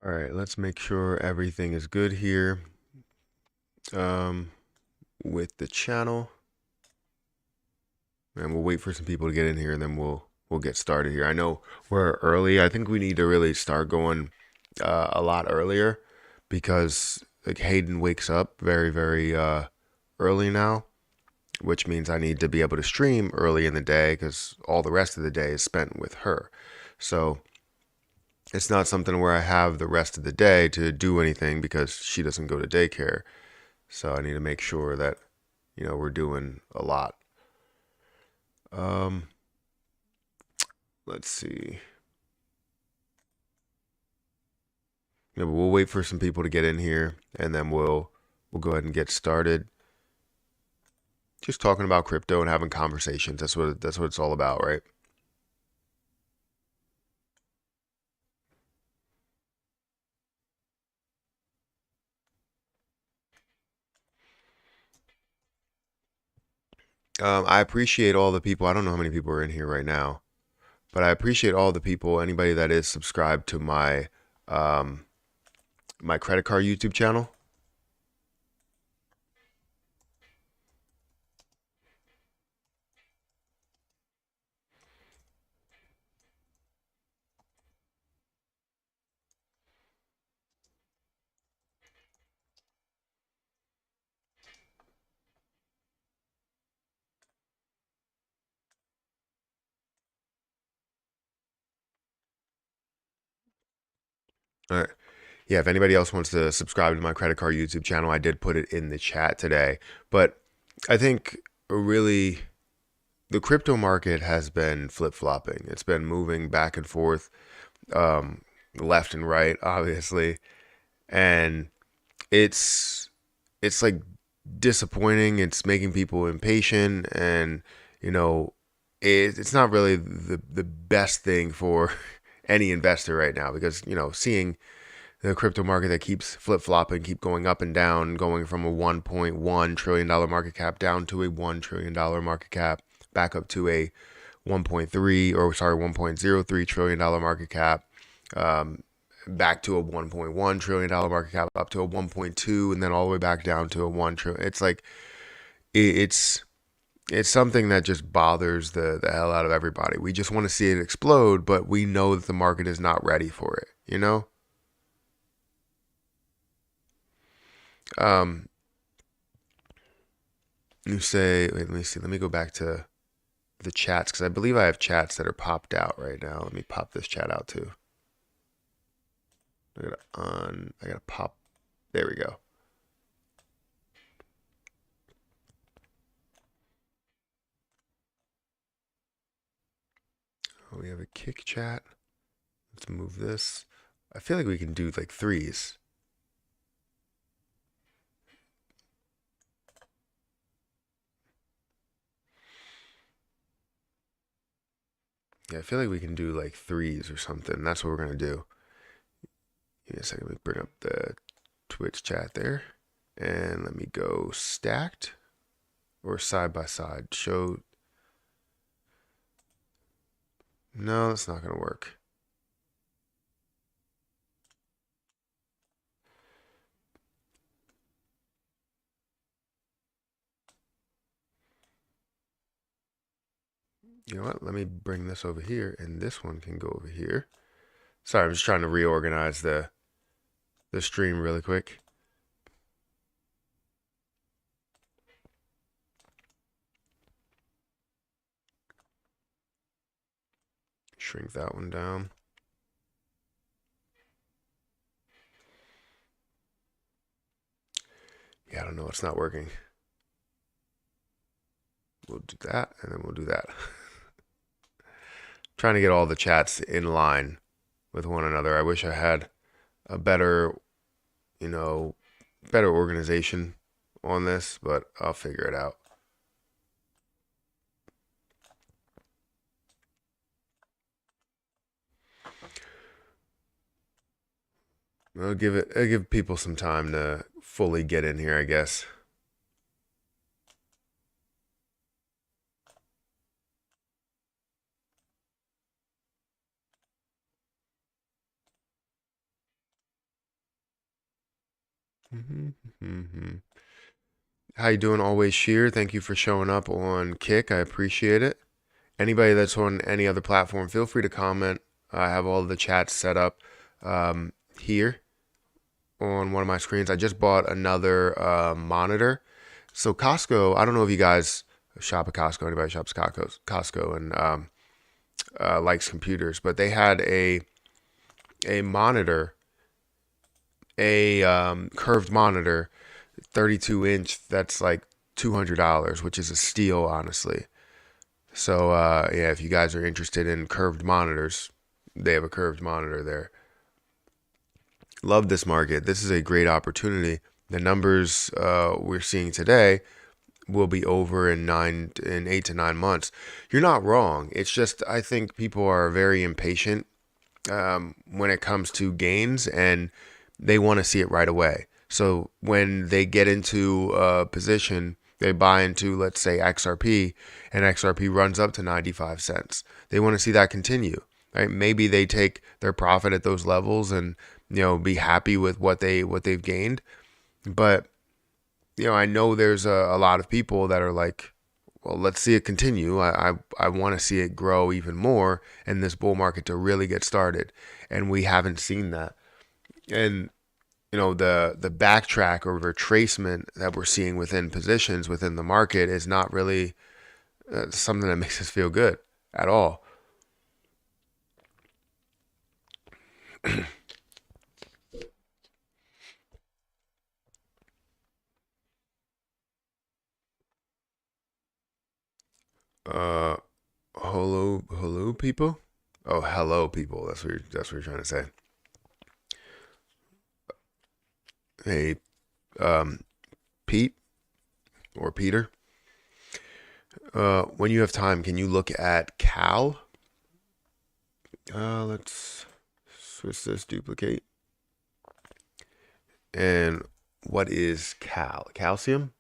All right, let's make sure everything is good here with the channel. And we'll wait for some people to get in here and then we'll get started here. I know we're early. I think we need to really start going a lot earlier because like Hayden wakes up very early now, which means I need to be able to stream early in the day because all the rest of the day is spent with her. So it's not something where I have the rest of the day to do anything because she doesn't go to daycare. So I need to make sure that, we're doing a lot. Let's see. But we'll wait for some people to get in here and then we'll go ahead and get started. Just talking about crypto and having conversations. That's what it's all about, right? I appreciate all the people. I don't know how many people are in here right now, but I appreciate all the people. Anybody that is subscribed to my my credit card YouTube channel. All right. Yeah, if anybody else wants to subscribe to my credit card YouTube channel, I did put it in the chat today. But I think really the crypto market has been flip-flopping. It's been moving back and forth, left and right, obviously. And it's like disappointing. It's making people impatient and, you know, it's not really the best thing for any investor right now because, seeing the crypto market that keeps flip-flopping, keep going up and down, going from a $1.1 trillion market cap down to a $1 trillion market cap, back up to a 1.03 trillion dollar market cap, back to a $1.1 trillion market cap, up to a 1.2, and then all the way back down to a 1 trillion. It's like it's something that just bothers the hell out of everybody. We just want to see it explode, but we know that the market is not ready for it, you know? Um, you say, wait, let me see. Let me go back to the chats because I believe I have chats that are popped out right now. Let me pop this chat out too. I gotta pop. There we go. Oh, we have a kick chat. Let's move this. I feel like we can do like threes. Yeah, I feel like we can do like threes or something. That's what we're gonna do. Give me a second. Let me bring up the Twitch chat there. And let me go stacked or side by side. Show. No, that's not gonna work. You know what? Let me bring this over here, and this one can go over here. Sorry, I'm just trying to reorganize the stream really quick. Shrink that one down. Yeah, I don't know. It's not working. We'll do that, and then we'll do that. Trying to get all the chats in line with one another. I wish I had a better, better organization on this, but I'll figure it out. I'll give people some time to fully get in here, I guess. How you doing? Always Sheer. Thank you for showing up on Kick. I appreciate it. Anybody that's on any other platform, feel free to comment. I have all the chats set up here on one of my screens. I just bought another monitor. So Costco, I don't know if you guys shop at Costco. Anybody shops at Costco and likes computers, but they had a monitor, a curved monitor, 32-inch. That's like $200, which is a steal, honestly. So yeah, if you guys are interested in curved monitors, they have a curved monitor there. Love this market. This is a great opportunity. The numbers we're seeing today will be over in 8 to 9 months. You're not wrong. It's just I think people are very impatient when it comes to gains, and they want to see it right away. So when they get into a position, they buy into, let's say, XRP, and XRP runs up to 95 cents. They want to see that continue, right? Maybe they take their profit at those levels and be happy with what they've gained. But I know there's a lot of people that are like, well, let's see it continue. I want to see it grow even more and this bull market to really get started. And we haven't seen that. And the backtrack or retracement that we're seeing within positions within the market is not really something that makes us feel good at all. uh, hello, people. Oh, hello, people. That's what you're trying to say. Hey, Pete or Peter. When you have time, can you look at Cal? Let's switch this, duplicate. And what is Cal? Calcium?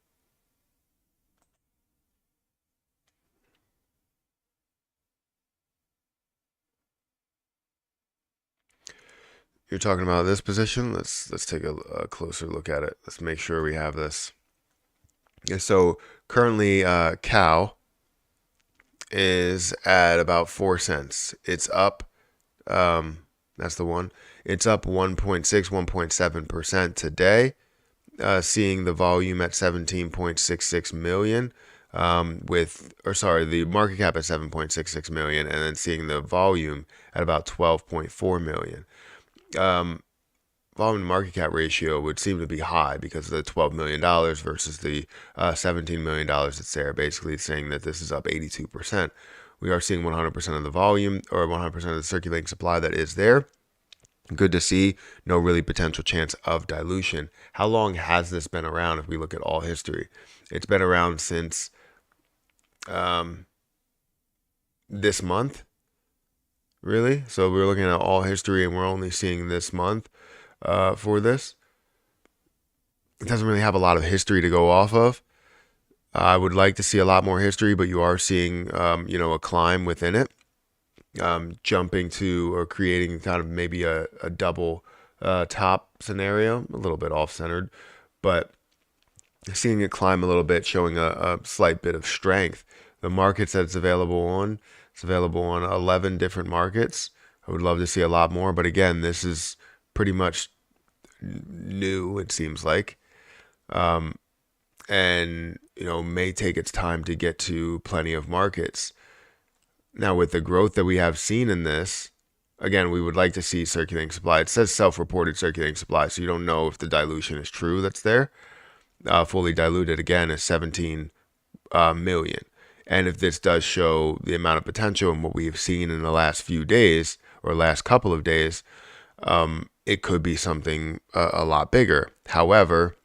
You're talking about this position? Let's take a closer look at it. Let's make sure we have this. Yeah, so currently, Cal is at about 4 cents. It's up. That's the one. It's up 1.7% today. Seeing the volume at 17.66 million. The market cap at 7.66 million, and then seeing the volume at about 12.4 million. Volume to market cap ratio would seem to be high because of the $12 million versus the $17 million that's there, basically saying that this is up 82%. We are seeing 100% of the volume, or 100% of the circulating supply that is there. Good to see. No really potential chance of dilution. How long has this been around if we look at all history? It's been around since this month, really. So we're looking at all history and we're only seeing this month for this. It doesn't really have a lot of history to go off of. I would like to see a lot more history, but you are seeing, a climb within it, jumping to or creating kind of maybe a double top scenario, a little bit off-centered, but seeing it climb a little bit, showing a slight bit of strength. The markets that it's available on 11 different markets. I would love to see a lot more, but again, this is pretty much new, it seems like. And may take its time to get to plenty of markets. Now, with the growth that we have seen in this, again, we would like to see circulating supply. It says self-reported circulating supply, so you don't know if the dilution is true that's there. Fully diluted, again, is 17 million. And if this does show the amount of potential and what we have seen in the last few days or last couple of days, it could be something a lot bigger. However,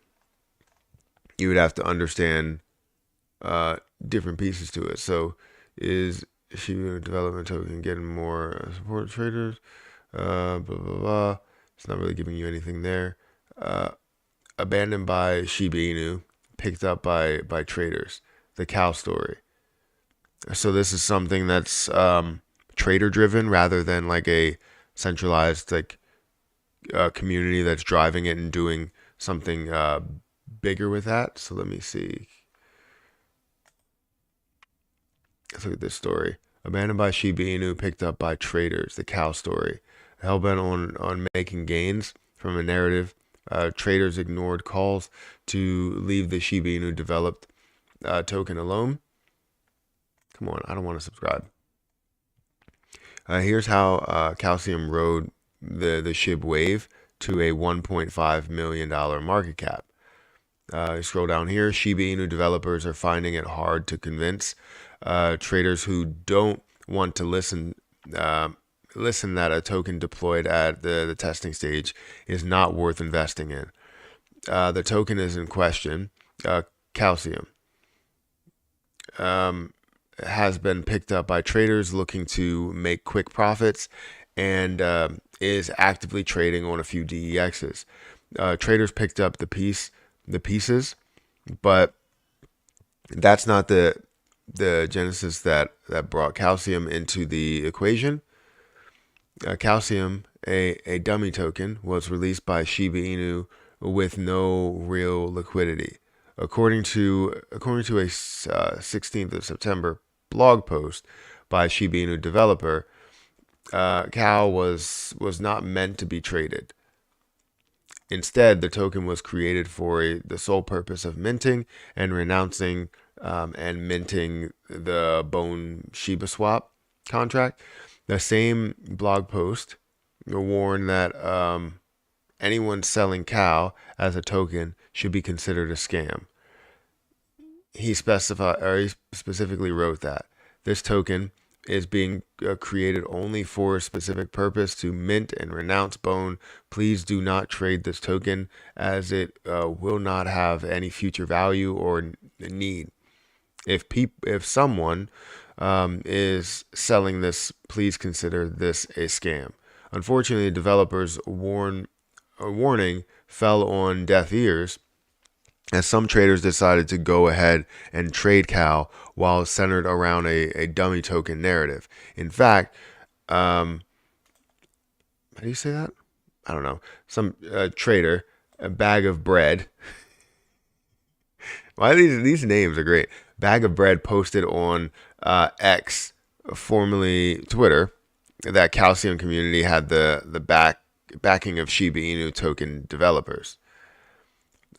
you would have to understand different pieces to it. So is she development token getting more support traders? Blah, blah, blah. It's not really giving you anything there. Abandoned by Shiba Inu, picked up by traders. The cow story. So this is something that's trader driven rather than like a centralized community that's driving it and doing something bigger with that. So let me see. Let's look at this story. Abandoned by Shiba Inu, picked up by traders. The cow story. Hellbent on making gains from a narrative. Traders ignored calls to leave the Shiba Inu developed token alone. Come on, I don't want to subscribe. Here's how Calcium rode the SHIB wave to a $1.5 million market cap. You scroll down here. Shiba Inu developers are finding it hard to convince traders who don't want to listen that a token deployed at the testing stage is not worth investing in. The token is in question, Calcium, has been picked up by traders looking to make quick profits and is actively trading on a few DEXs. Traders picked up the pieces, but that's not the genesis that brought Calcium into the equation. Calcium, a dummy token, was released by Shiba Inu with no real liquidity. According to a 16th of September blog post by Shiba Inu developer, Cal was not meant to be traded. Instead, the token was created for the sole purpose of minting and renouncing and minting the Bone Shiba swap contract. The same blog post warned that anyone selling Cal as a token should be considered a scam. He specifically wrote that this token is being created only for a specific purpose, to mint and renounce Bone. Please do not trade this token, as it will not have any future value or need. If someone is selling this, please consider this a scam. Unfortunately, developers' warning fell on deaf ears, as some traders decided to go ahead and trade Cal while centered around a dummy token narrative. In fact, how do you say that? I don't know. Some trader, a bag of bread. Why these names are great. Bag of bread posted on X, formerly Twitter, that Calcium community had the backing of Shiba Inu token developers.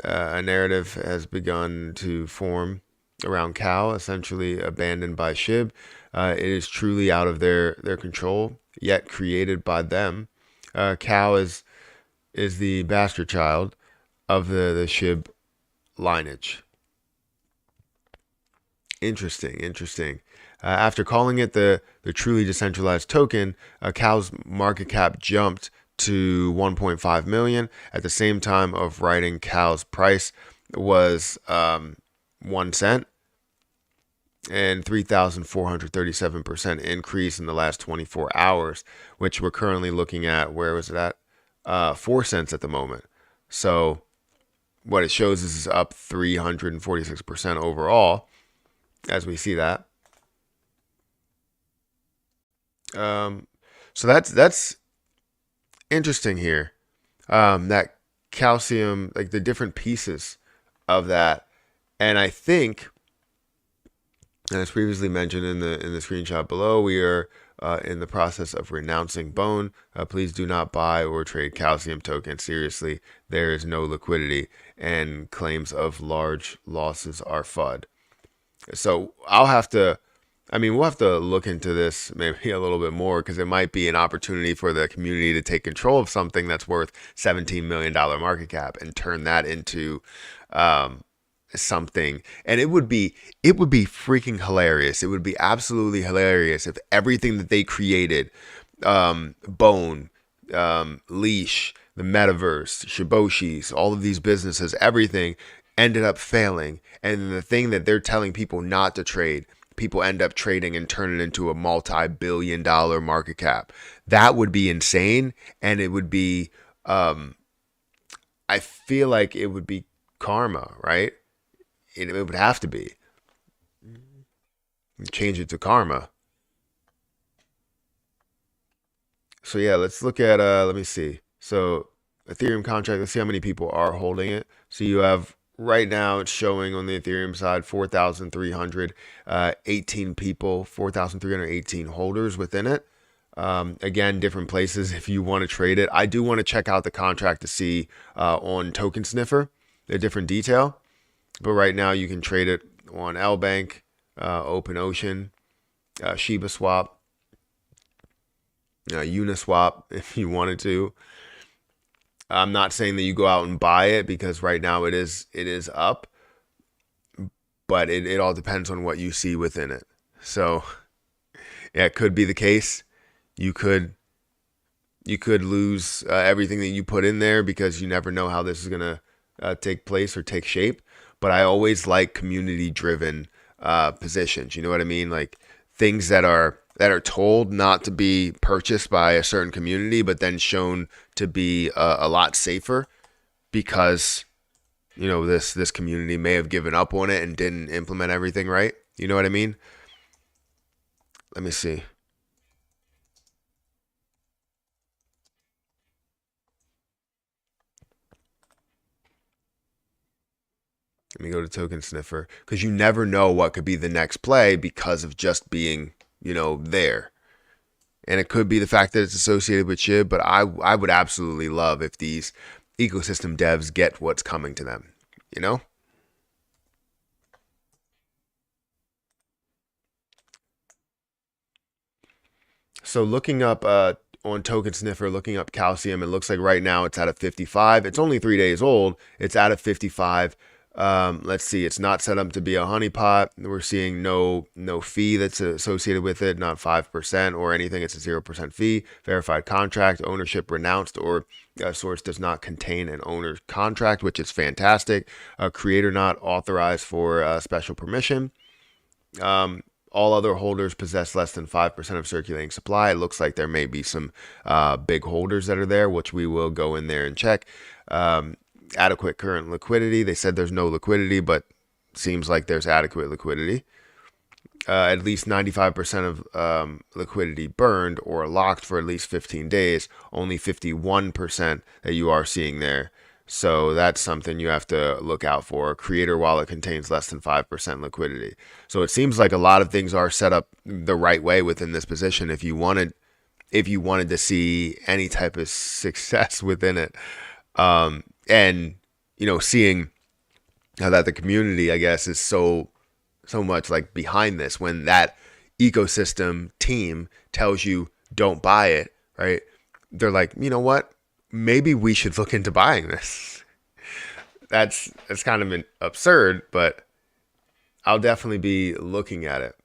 A narrative has begun to form around Cal, essentially abandoned by SHIB. It is truly out of their control, yet created by them. Cal is the bastard child of the SHIB lineage. Interesting. After calling it the truly decentralized token, Cal's market cap jumped to 1.5 million. At the same time of writing, Cal's price was 1 cent, and 3,437% increase in the last 24 hours, which we're currently looking at. Where was it at? 4 cents at the moment. So what it shows is up 346% overall, as we see that. So that's interesting here. That Calcium, like the different pieces of that, and I think, as previously mentioned in the screenshot below, we are in the process of renouncing Bone. Please do not buy or trade Calcium token. Seriously, there is no liquidity, and claims of large losses are FUD. So we'll have to look into this maybe a little bit more, because it might be an opportunity for the community to take control of something that's worth $17 million market cap and turn that into something. And it would be freaking hilarious. It would be absolutely hilarious if everything that they created, Bone, Leash, the metaverse, Shiboshis, all of these businesses, everything ended up failing, and the thing that they're telling people not to trade, people end up trading and turn it into a multi-billion-dollar market cap. That would be insane, and it would be, I feel like it would be karma, right? It would have to be. Change it to karma. So yeah, let's look at, let me see. So Ethereum contract. Let's see how many people are holding it. So you have right now it's showing on the Ethereum side 4,318 people, 4,318 holders within it. Again, different places if you want to trade it. I do want to check out the contract to see on Token Sniffer the different detail. But right now you can trade it on LBank, OpenOcean, Shiba Swap, Uniswap if you wanted to. I'm not saying that you go out and buy it because right now it is up, but it all depends on what you see within it. So yeah, it could be the case. You could lose everything that you put in there because you never know how this is gonna take place or take shape. But I always like community-driven positions. You know what I mean? Like things that are told not to be purchased by a certain community, but then shown to be a lot safer because this community may have given up on it and didn't implement everything right. You know what I mean? Let me see. Let me go to Token Sniffer because you never know what could be the next play because of just being, there. And it could be the fact that it's associated with SHIB, but I would absolutely love if these ecosystem devs get what's coming to them, So looking up on Token Sniffer, looking up calcium, it looks like right now it's at a 55. It's only 3 days old. It's at a 55. Let's see, it's not set up to be a honeypot. We're seeing no fee that's associated with it, not 5% or anything. It's a 0% fee. Verified contract, ownership renounced, or source does not contain an owner's contract, which is fantastic. Creator not authorized for special permission. All other holders possess less than 5% of circulating supply. It looks like there may be some big holders that are there, which we will go in there and check. Adequate current liquidity. They said there's no liquidity, but seems like there's adequate liquidity. At least 95% of liquidity burned or locked for at least 15 days. Only 51% that you are seeing there. So that's something you have to look out for. Creator wallet contains less than 5% liquidity. So it seems like a lot of things are set up the right way within this position if you wanted to see any type of success within it. And seeing how that the community, I guess, is so much like behind this, when that ecosystem team tells you don't buy it, right? They're like, you know what? Maybe we should look into buying this. That's kind of absurd, but I'll definitely be looking at it.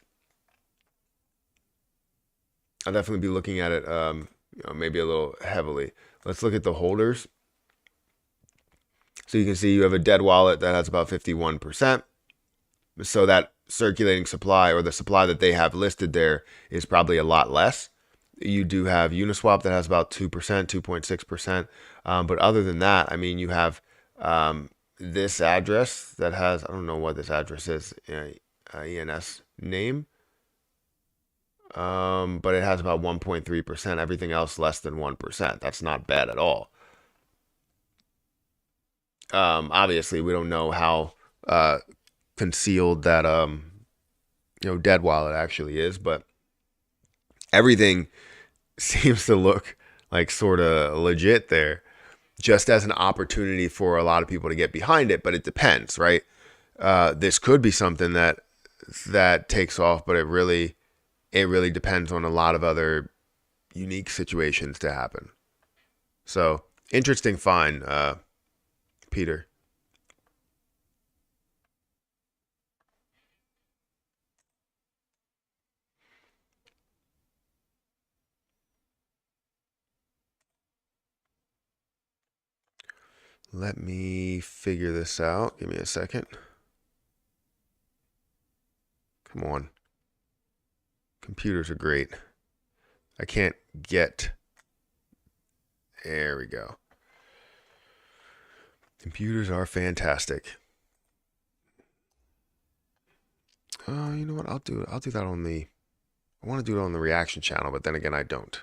Maybe a little heavily. Let's look at the holders. So you can see you have a dead wallet that has about 51%. So that circulating supply, or the supply that they have listed there, is probably a lot less. You do have Uniswap that has about 2%, 2.6%. But other than that, I mean, you have this address that has, I don't know what this address is, ENS name. But it has about 1.3%. Everything else less than 1%. That's not bad at all. Obviously, we don't know how concealed that dead wallet actually is, but everything seems to look like sort of legit there, just as an opportunity for a lot of people to get behind it. But it depends, right? This could be something that takes off, but it really depends on a lot of other unique situations to happen. So interesting find, Peter. Let me figure this out. Give me a second. Come on. Computers are great. I can't get. There we go. Computers are fantastic. You know what? I'll do that on the. I want to do it on the reaction channel, but then again, I don't.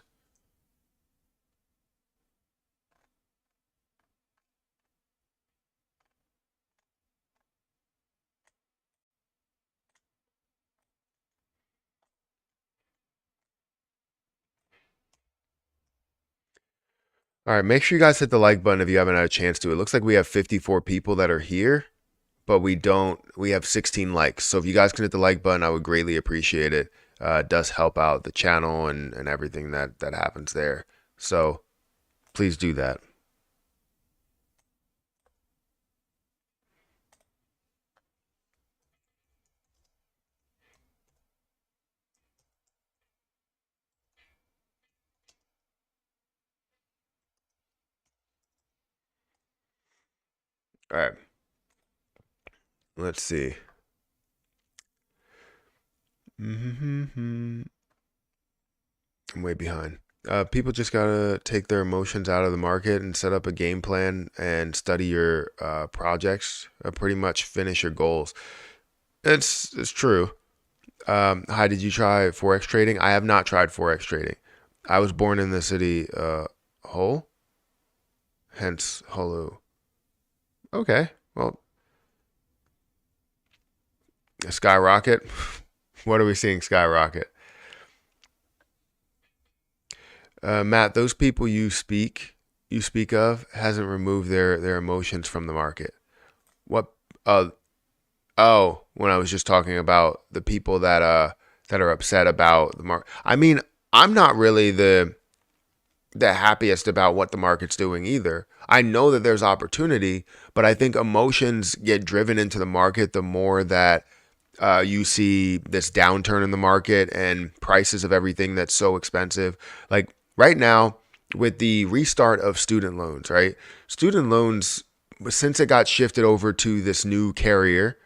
All right, make sure you guys hit the like button if you haven't had a chance to. It looks like we have 54 people that are here, but we have 16 likes. So if you guys can hit the like button, I would greatly appreciate it. It does help out the channel and everything that happens there. So please do that. All right, let's see. I'm way behind. People just gotta take their emotions out of the market and set up a game plan and study your projects. Pretty much finish your goals. It's true. Hi, did you try forex trading? I have not tried forex trading. I was born in the city Hull, hence Hulu. Okay, well, skyrocket. What are we seeing skyrocket? Matt, those people you speak of hasn't removed their emotions from the market. What? Oh, when I was just talking about the people that are upset about the market. I mean, I'm not really the happiest about what the market's doing either. I know that there's opportunity, but I think emotions get driven into the market the more that you see this downturn in the market and prices of everything that's so expensive. Like right now, with the restart of student loans, right? Student loans, since it got shifted over to this new carrier,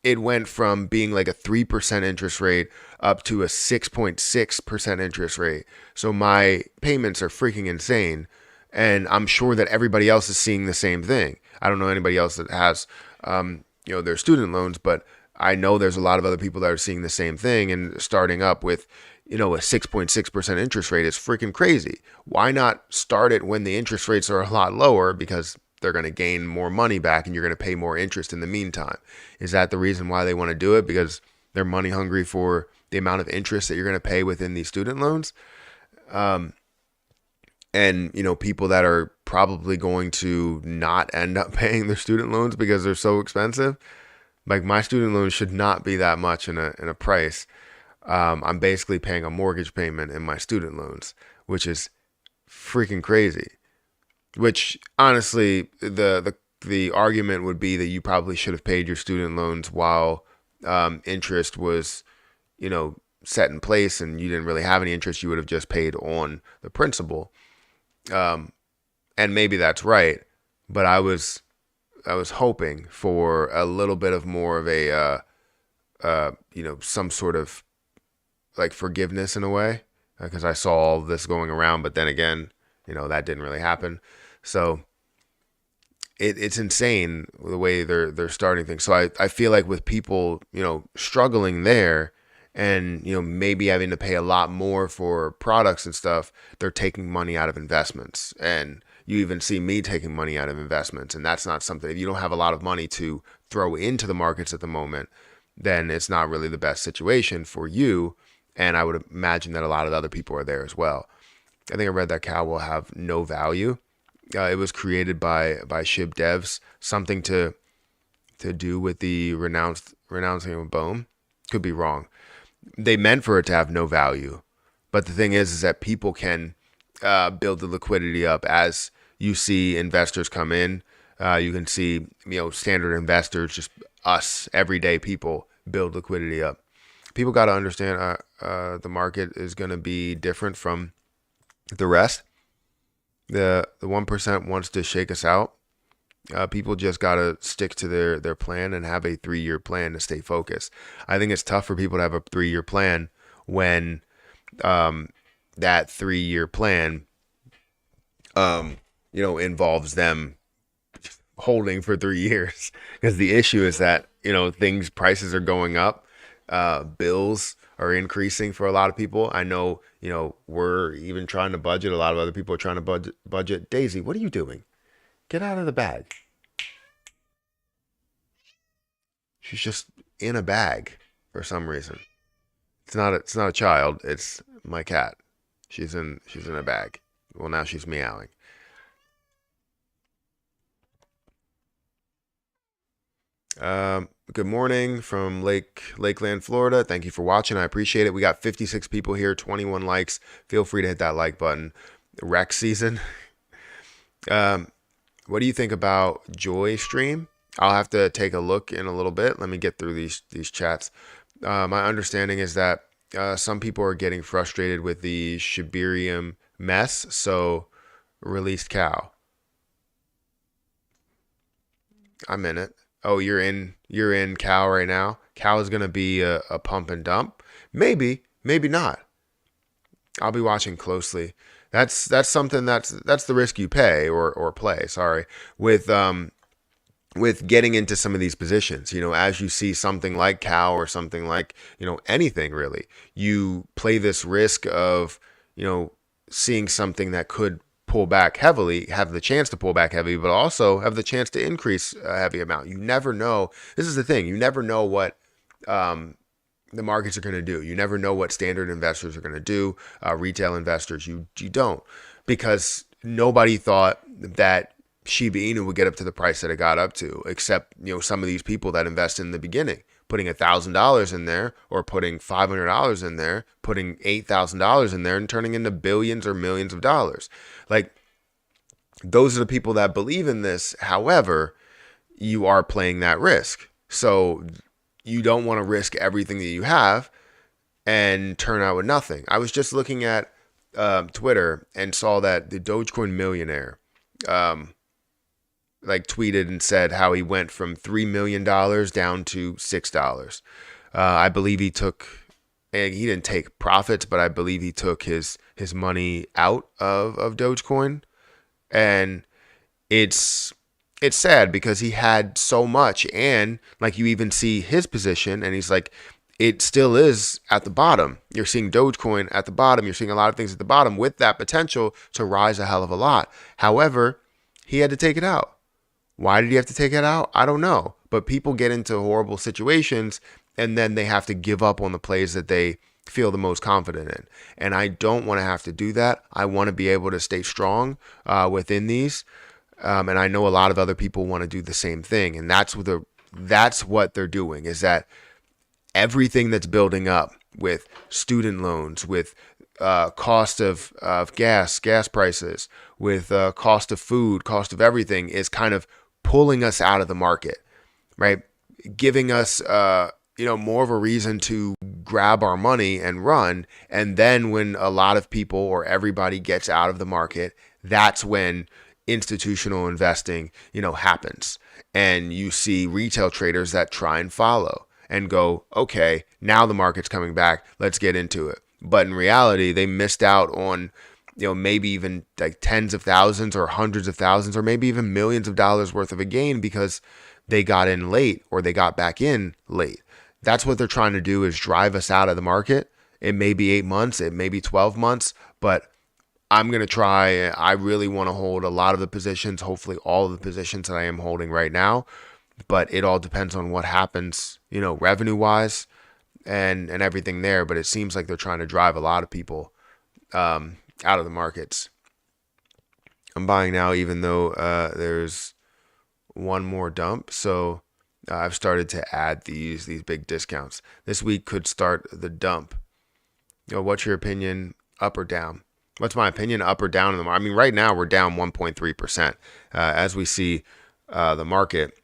it went from being like a 3% interest rate up to a 6.6% interest rate. So my payments are freaking insane. And I'm sure that everybody else is seeing the same thing. I don't know anybody else that has, their student loans, but I know there's a lot of other people that are seeing the same thing and starting up with, a 6.6% interest rate is freaking crazy. Why not start it when the interest rates are a lot lower? Because they're going to gain more money back and you're going to pay more interest in the meantime. Is that the reason why they want to do it? Because they're money hungry for the amount of interest that you're going to pay within these student loans. And, people that are probably going to not end up paying their student loans because they're so expensive. Like my student loans should not be that much in a price. I'm basically paying a mortgage payment in my student loans, which is freaking crazy. Which honestly, the argument would be that you probably should have paid your student loans while interest was, set in place, and you didn't really have any interest. You would have just paid on the principal, and maybe that's right. But I was hoping for a little bit of more of a some sort of like forgiveness in a way, because I saw all this going around. But then again, that didn't really happen. So it's insane the way they're starting things. So I feel like with people, struggling there and, maybe having to pay a lot more for products and stuff, they're taking money out of investments. And you even see me taking money out of investments. And that's not something, if you don't have a lot of money to throw into the markets at the moment, then it's not really the best situation for you. And I would imagine that a lot of other people are there as well. I think I read that cow will have no value. It was created by SHIB devs, something to do with the renouncing of Bohm. Could be wrong. They meant for it to have no value, but the thing is that people can build the liquidity up as you see investors come in. You can see standard investors, just us everyday people, build liquidity up. People got to understand the market is going to be different from the rest. The 1% wants to shake us out. People just got to stick to their plan and have a 3-year plan to stay focused. I think it's tough for people to have a 3-year plan when that 3-year plan involves them holding for 3 years. Because the issue is that prices are going up, bills are increasing for a lot of people. I know, we're even trying to budget. A lot of other people are trying to budget. Daisy, what are you doing? Get out of the bag. She's just in a bag for some reason. It's not a child. It's my cat. She's in a bag. Well, now she's meowing. Good morning from Lakeland, Florida. Thank you for watching. I appreciate it. We got 56 people here, 21 likes. Feel free to hit that like button. Rec season. What do you think about Joy Stream? I'll have to take a look in a little bit. Let me get through these chats. My understanding is that some people are getting frustrated with the Shibarium mess, so released cow. I'm in it. Oh, you're in cow right now. Cow is gonna be a pump and dump. Maybe not. I'll be watching closely. That's something that's the risk you pay or play. Sorry, with getting into some of these positions. As you see something like cow or something like anything really, you play this risk of seeing something that could pull back heavily, have the chance to pull back heavy, but also have the chance to increase a heavy amount. You never know. This is the thing. You never know what the markets are going to do. You never know what standard investors are going to do. Retail investors, you don't, because nobody thought that Shiba Inu would get up to the price that it got up to, except some of these people that invest in the beginning, putting $1,000 in there or putting $500 in there, putting $8,000 in there and turning into billions or millions of dollars. Like, those are the people that believe in this. However, you are playing that risk. So you don't want to risk everything that you have and turn out with nothing. I was just looking at Twitter and saw that the Dogecoin millionaire tweeted and said how he went from $3 million down to $6. I believe he didn't take profits, but I believe he took his money out of Dogecoin. And it's sad because he had so much, and you even see his position, and he's like, it still is at the bottom. You're seeing Dogecoin at the bottom. You're seeing a lot of things at the bottom with that potential to rise a hell of a lot. However, he had to take it out. Why did he have to take it out? I don't know. But people get into horrible situations and then they have to give up on the plays that they feel the most confident in. And I don't want to have to do that. I want to be able to stay strong within these. And I know a lot of other people want to do the same thing. And that's what they're doing, is that everything that's building up with student loans, with cost of gas prices, with cost of food, cost of everything, is kind of pulling us out of the market, right? Giving us, more of a reason to grab our money and run. And then when a lot of people or everybody gets out of the market, that's when institutional investing, happens. And you see retail traders that try and follow and go, okay, now the market's coming back, let's get into it. But in reality, they missed out on, maybe even like tens of thousands or hundreds of thousands or maybe even millions of dollars worth of a gain because they got in late or they got back in late. That's what they're trying to do, is drive us out of the market. It may be 8 months, it may be 12 months, but I'm going to try. I really want to hold a lot of the positions, hopefully all of the positions that I am holding right now, but it all depends on what happens, revenue wise and everything there. But it seems like they're trying to drive a lot of people out of the markets. I'm buying now, even though there's one more dump. So I've started to add these big discounts. This week could start the dump. What's your opinion, up or down? What's my opinion, up or down in the market? I mean, right now we're down 1.3%. As we see the market,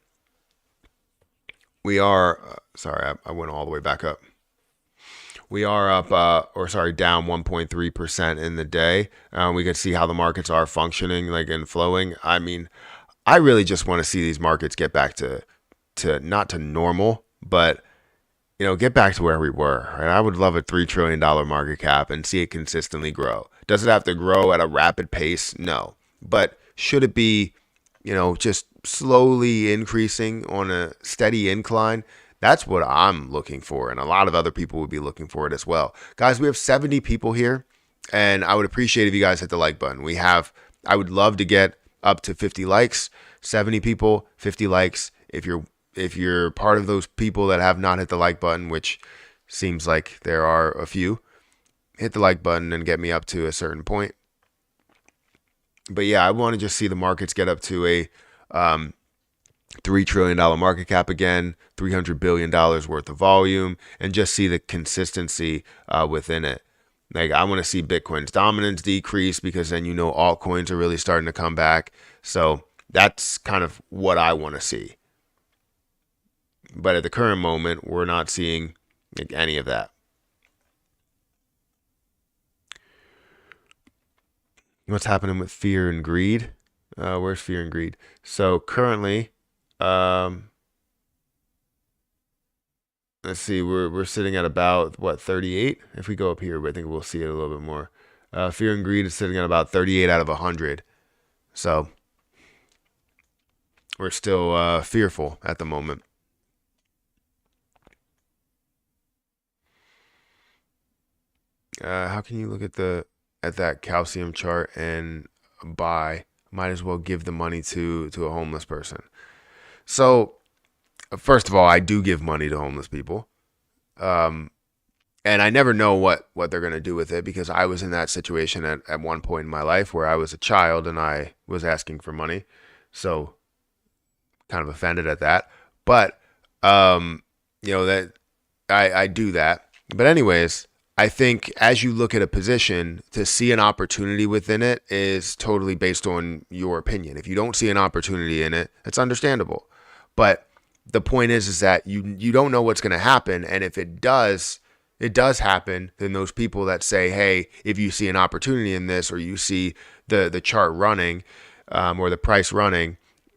we are, sorry, I went all the way back up. We are up, down 1.3% in the day. We can see how the markets are functioning, and flowing. I mean, I really just want to see these markets get back to not to normal, but get back to where we were. Right? I would love a $3 trillion market cap and see it consistently grow. Does it have to grow at a rapid pace? No. But should it be, just slowly increasing on a steady incline? That's what I'm looking for, and a lot of other people would be looking for it as well. Guys, we have 70 people here, and I would appreciate if you guys hit the like button. I would love to get up to 50 likes. 70 people, 50 likes. If you're part of those people that have not hit the like button, which seems like there are a few, hit the like button and get me up to a certain point. But yeah, I want to just see the markets get up to a $3 trillion market cap again, $300 billion worth of volume, and just see the consistency within it. Like, I want to see Bitcoin's dominance decrease, because then altcoins are really starting to come back. So that's kind of what I want to see. But at the current moment, we're not seeing like any of that. What's happening with fear and greed? Where's fear and greed? So currently, um, let's see, we're sitting at about what, 38? If we go up here, I think we'll see it a little bit more. Fear and greed is sitting at about 38 out of 100. So we're still fearful at the moment. How can you look at that calcium chart and buy? Might as well give the money to a homeless person. So first of all, I do give money to homeless people. Um, and I never know what they're going to do with it, because I was in that situation at one point in my life where I was a child and I was asking for money. So kind of offended at that. But, that I do that. But anyways, I think as you look at a position, to see an opportunity within it is totally based on your opinion. If you don't see an opportunity in it, it's understandable. But the point is that you don't know what's going to happen. And if it does happen, then those people that say, hey, if you see an opportunity in this, or you see the chart running, or the price running,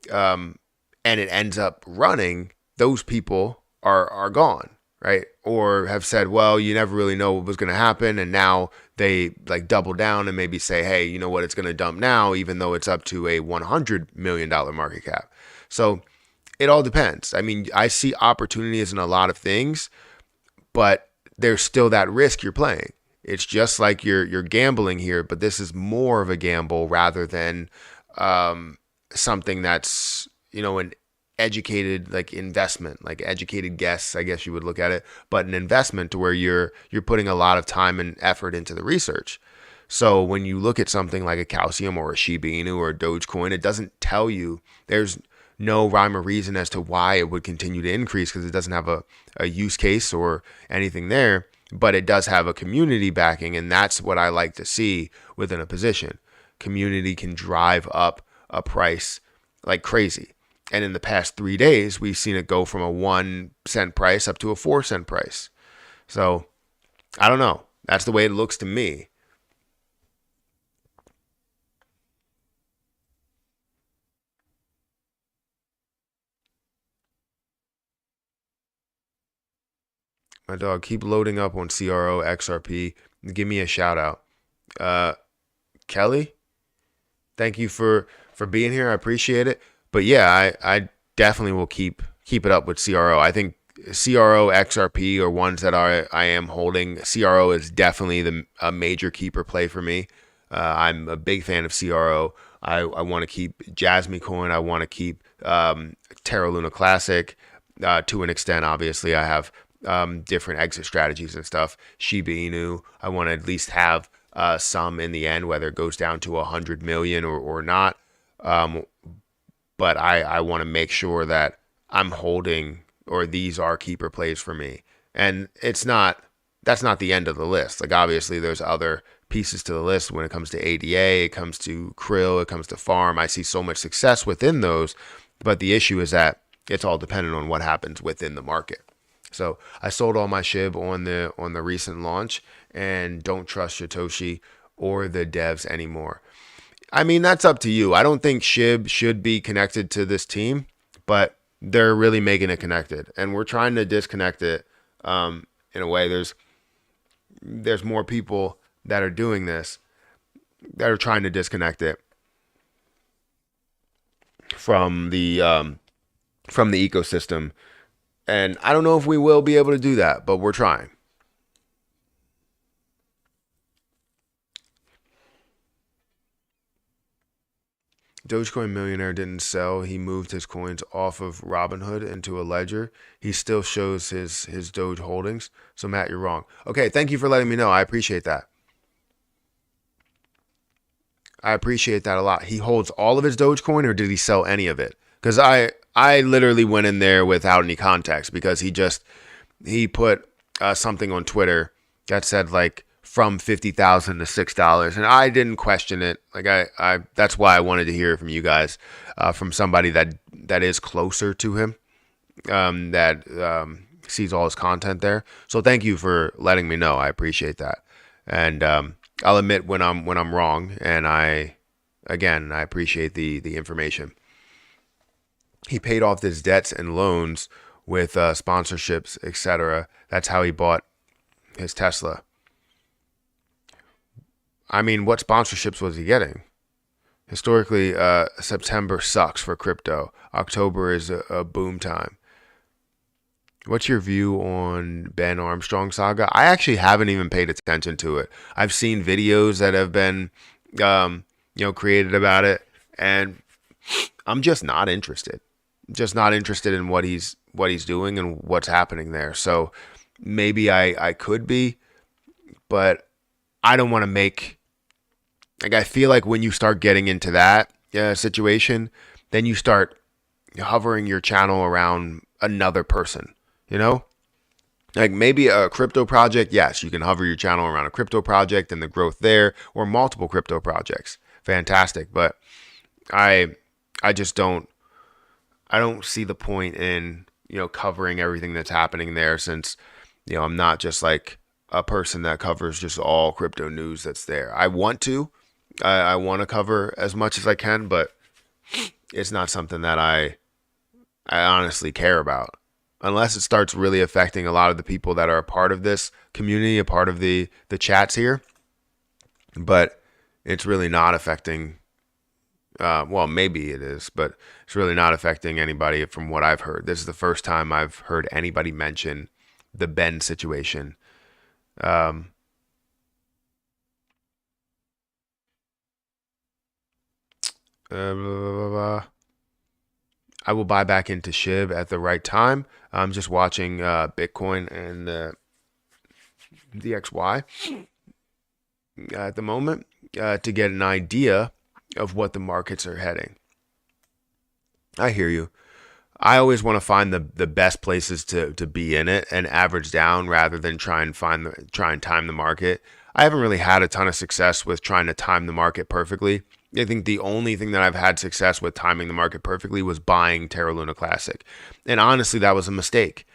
and it ends up running, those people are gone, right? Or have said, well, you never really know what was going to happen, and now they like double down and maybe say, hey, you know what, it's going to dump now, even though it's up to a $100 million market cap. So it all depends. I mean, I see opportunities in a lot of things, but there's still that risk you're playing. It's just like you're gambling here, but this is more of a gamble rather than something that's, an educated like investment, like educated guess, I guess you would look at it, but an investment to where you're putting a lot of time and effort into the research. So when you look at something like a calcium or a Shiba Inu or a Dogecoin, it doesn't tell you, there's no rhyme or reason as to why it would continue to increase, because it doesn't have a use case or anything there, but it does have a community backing. And that's what I like to see within a position. Community can drive up a price like crazy. And in the past 3 days, we've seen it go from a 1 cent price up to a 4 cent price. So I don't know. That's the way it looks to me. My dog, keep loading up on CRO XRP. Give me a shout out. Uh, Kelly, thank you for being here. I appreciate it. But yeah, I definitely will keep it up with CRO. I think CRO XRP are ones that I am holding. CRO is definitely a major keeper play for me. I'm a big fan of CRO. I want to keep Jasmine Coin. I want to keep Terra Luna Classic to an extent. Obviously, I have different exit strategies and stuff. Shiba Inu, I want to at least have some in the end, whether it goes down to 100 million or not. Um, but I want to make sure that I'm holding, or these are keeper plays for me. And that's not the end of the list. Like, obviously there's other pieces to the list when it comes to ADA, it comes to Krill, it comes to Farm. I see so much success within those, but the issue is that it's all dependent on what happens within the market. So I sold all my SHIB on the recent launch, and don't trust Satoshi or the devs anymore. I mean, that's up to you. I don't think SHIB should be connected to this team, but they're really making it connected, and we're trying to disconnect it. In a way, there's more people that are doing this, that are trying to disconnect it from the ecosystem. And I don't know if we will be able to do that, but we're trying. Dogecoin millionaire didn't sell. He moved his coins off of Robinhood into a ledger. He still shows his Doge holdings. So Matt, you're wrong. Okay, thank you for letting me know. I appreciate that. I appreciate that a lot. He holds all of his Dogecoin, or did he sell any of it? Because I literally went in there without any context, because he put something on Twitter that said like from 50,000 to $6, and I didn't question it. Like I that's why I wanted to hear from you guys, from somebody that is closer to him, that sees all his content there. So thank you for letting me know. I appreciate that, and I'll admit when I'm wrong, and I appreciate the information. He paid off his debts and loans with sponsorships, etc. That's how he bought his Tesla. I mean, what sponsorships was he getting? Historically, September sucks for crypto. October is a boom time. What's your view on Ben Armstrong saga? I actually haven't even paid attention to it. I've seen videos that have been, created about it, and I'm just not interested. Just not interested in what he's doing and what's happening there. So maybe I could be, but I don't want to make, like, I feel like when you start getting into that situation, then you start hovering your channel around another person, Like maybe a crypto project, yes, you can hover your channel around a crypto project and the growth there, or multiple crypto projects. Fantastic. But I just don't see the point in, covering everything that's happening there, since, I'm not just like a person that covers just all crypto news that's there. I want to cover as much as I can, but it's not something that I honestly care about, unless it starts really affecting a lot of the people that are a part of this community, a part of the chats here. But it's really not affecting, well, maybe it is, but it's really not affecting anybody from what I've heard. This is the first time I've heard anybody mention the Ben situation. Blah, blah, blah. I will buy back into SHIB at the right time. I'm just watching Bitcoin and DXY at the moment to get an idea of what the markets are heading. I hear you. I always want to find the best places to be in it and average down, rather than try and time the market. I haven't really had a ton of success with trying to time the market perfectly. I think the only thing that I've had success with timing the market perfectly was buying Terra Luna Classic. And honestly, that was a mistake.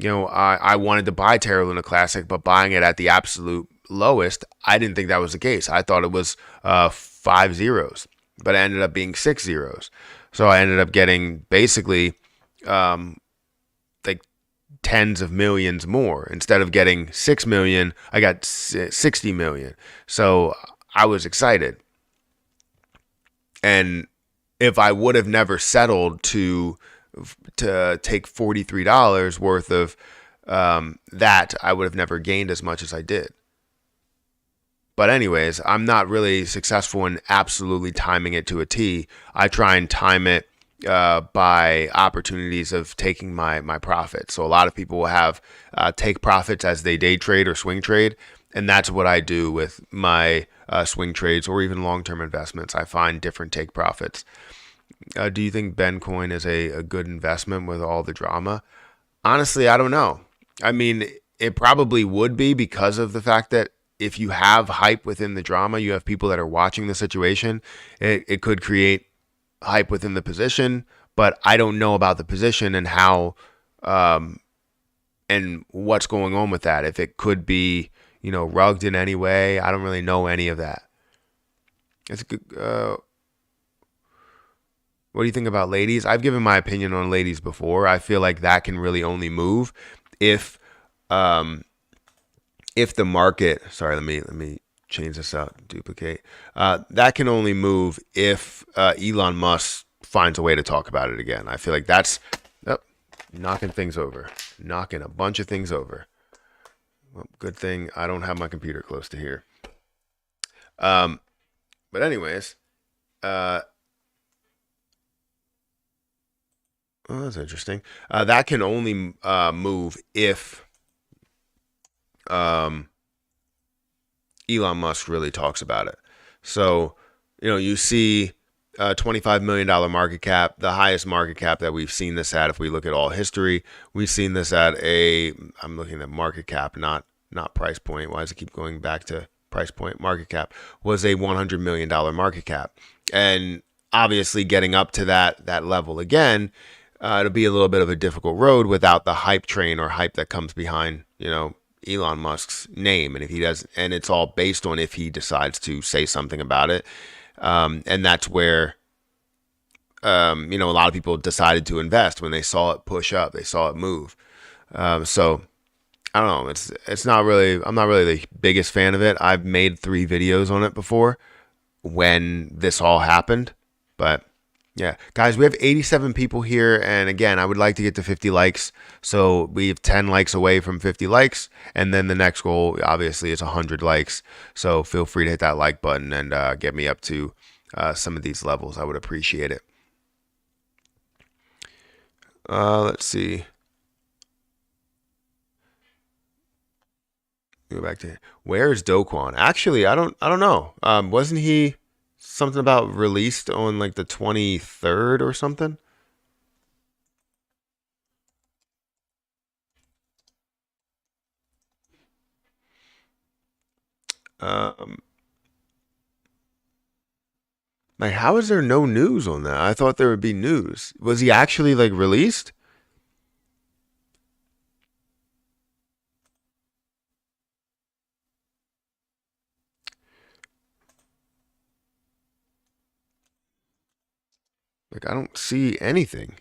I wanted to buy Terra Luna Classic, but buying it at the absolute lowest, I didn't think that was the case. I thought it was 5 zeros, but it ended up being 6 zeros. So I ended up getting basically like tens of millions more. Instead of getting 6 million, I got 60 million. So I was excited. And if I would have never settled to take $43 worth of that, I would have never gained as much as I did. But anyways, I'm not really successful in absolutely timing it to a T. I try and time it by opportunities of taking my profits. So a lot of people will have take profits as they day trade or swing trade. And that's what I do with my swing trades or even long-term investments. I find different take profits. Do you think Bencoin is a good investment with all the drama? Honestly, I don't know. I mean, it probably would be, because of the fact that if you have hype within the drama, you have people that are watching the situation, it could create hype within the position. But I don't know about the position and how and what's going on with that. If it could be, rugged in any way. I don't really know any of that. It's good. What do you think about ladies? I've given my opinion on ladies before. I feel like that can really only move if the market. Sorry, let me change this out. Duplicate. That can only move if Elon Musk finds a way to talk about it again. I feel like that's knocking things over, knocking a bunch of things over. Well, good thing I don't have my computer close to here. But anyways, oh, that's interesting. That can only move if Elon Musk really talks about it. So, you see $25 million market cap, the highest market cap that we've seen this at. If we look at all history, we've seen this at I'm looking at market cap, not price point. Why does it keep going back to price point? Market cap was a $100 million market cap. And obviously getting up to that level again, it'll be a little bit of a difficult road without the hype train or hype that comes behind, Elon Musk's name. And if he does, and it's all based on if he decides to say something about it. And that's where, a lot of people decided to invest when they saw it push up, they saw it move. So I don't know. I'm not really the biggest fan of it. I've made 3 videos on it before when this all happened, but yeah, guys, we have 87 people here. And again, I would like to get to 50 likes. So we have 10 likes away from 50 likes. And then the next goal, obviously, is 100 likes. So feel free to hit that like button and get me up to some of these levels. I would appreciate it. Let's see. Go back to where is Do Kwon? Actually, I don't know. Wasn't he something about released on like the 23rd or something? Um, like, how is there no news on that? I thought there would be news. Was he actually like released? Like, I don't see anything.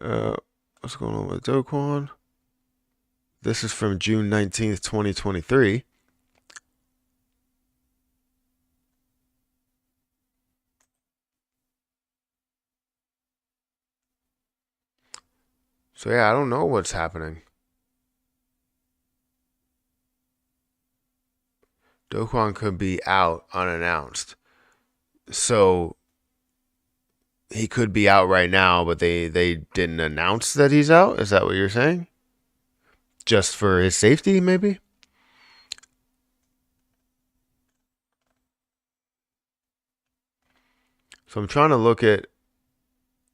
What's going on with Do Kwon? This is from June 19th, 2023. So yeah, I don't know what's happening. Do Kwon could be out unannounced. So he could be out right now, but they didn't announce that he's out. Is that what you're saying? Just for his safety, maybe? So I'm trying to look at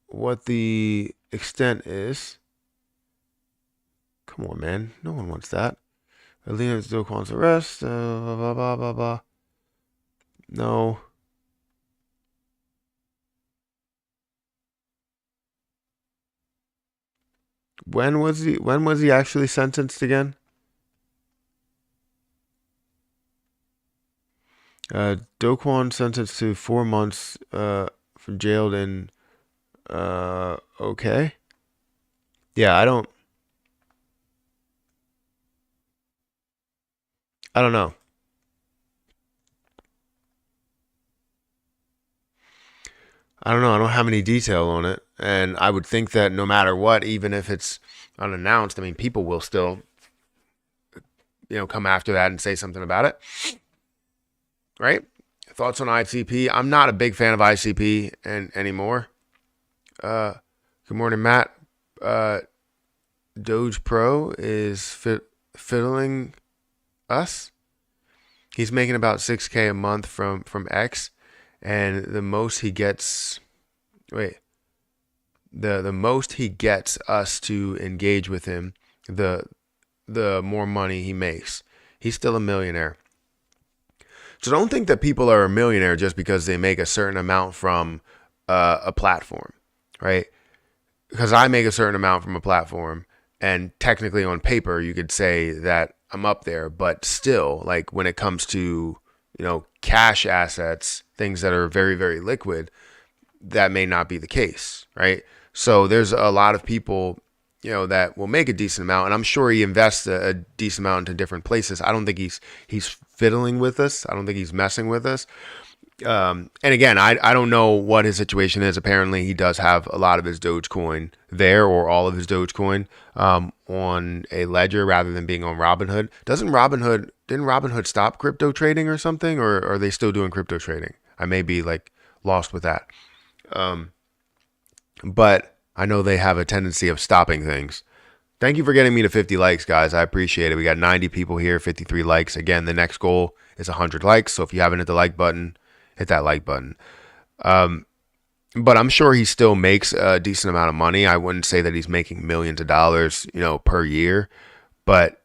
what the extent is. Come on, man. No one wants that. Alina Do Kwon's arrest. Blah, blah, blah, blah, blah. No. When was he actually sentenced again? Do Kwon sentenced to 4 months from jailed in okay. Yeah, I don't know. I don't know. I don't have any detail on it. And I would think that no matter what, even if it's unannounced, I mean, people will still, come after that and say something about it. Right? Thoughts on ICP? I'm not a big fan of ICP anymore. Good morning, Matt. Doge Pro is fiddling us. He's making about 6K a month from X, and the most he gets. Wait. The most he gets us to engage with him, the more money he makes. He's still a millionaire. So don't think that people are a millionaire just because they make a certain amount from a platform, right? Because I make a certain amount from a platform, and technically on paper you could say that I'm up there, but still, like when it comes to cash assets, things that are very, very liquid, that may not be the case, right? So there's a lot of people, that will make a decent amount, and I'm sure he invests a decent amount into different places. I don't think he's fiddling with us. I don't think he's messing with us. And again, I don't know what his situation is. Apparently, he does have a lot of his Dogecoin there, or all of his Dogecoin on a ledger rather than being on Robinhood. Didn't Robinhood stop crypto trading or something, or are they still doing crypto trading? I may be like lost with that. But I know they have a tendency of stopping things. Thank you for getting me to 50 likes, guys. I appreciate it. We got 90 people here, 53 likes. Again, the next goal is 100 likes. So if you haven't hit the like button, hit that like button. But I'm sure he still makes a decent amount of money. I wouldn't say that he's making millions of dollars, per year, but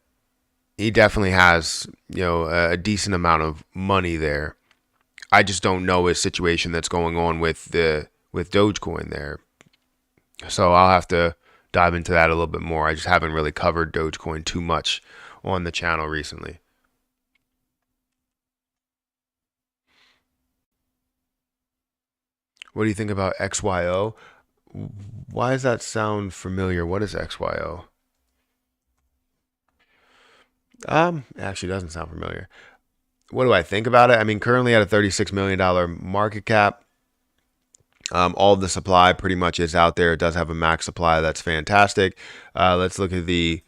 he definitely has, a decent amount of money there. I just don't know his situation that's going on with Dogecoin there. So I'll have to dive into that a little bit more. I just haven't really covered Dogecoin too much on the channel recently. What do you think about XYO? Why does that sound familiar? What is XYO? It actually doesn't sound familiar. What do I think about it? I mean, currently at a $36 million market cap, all of the supply pretty much is out there. It does have a max supply. That's fantastic. Let's look at the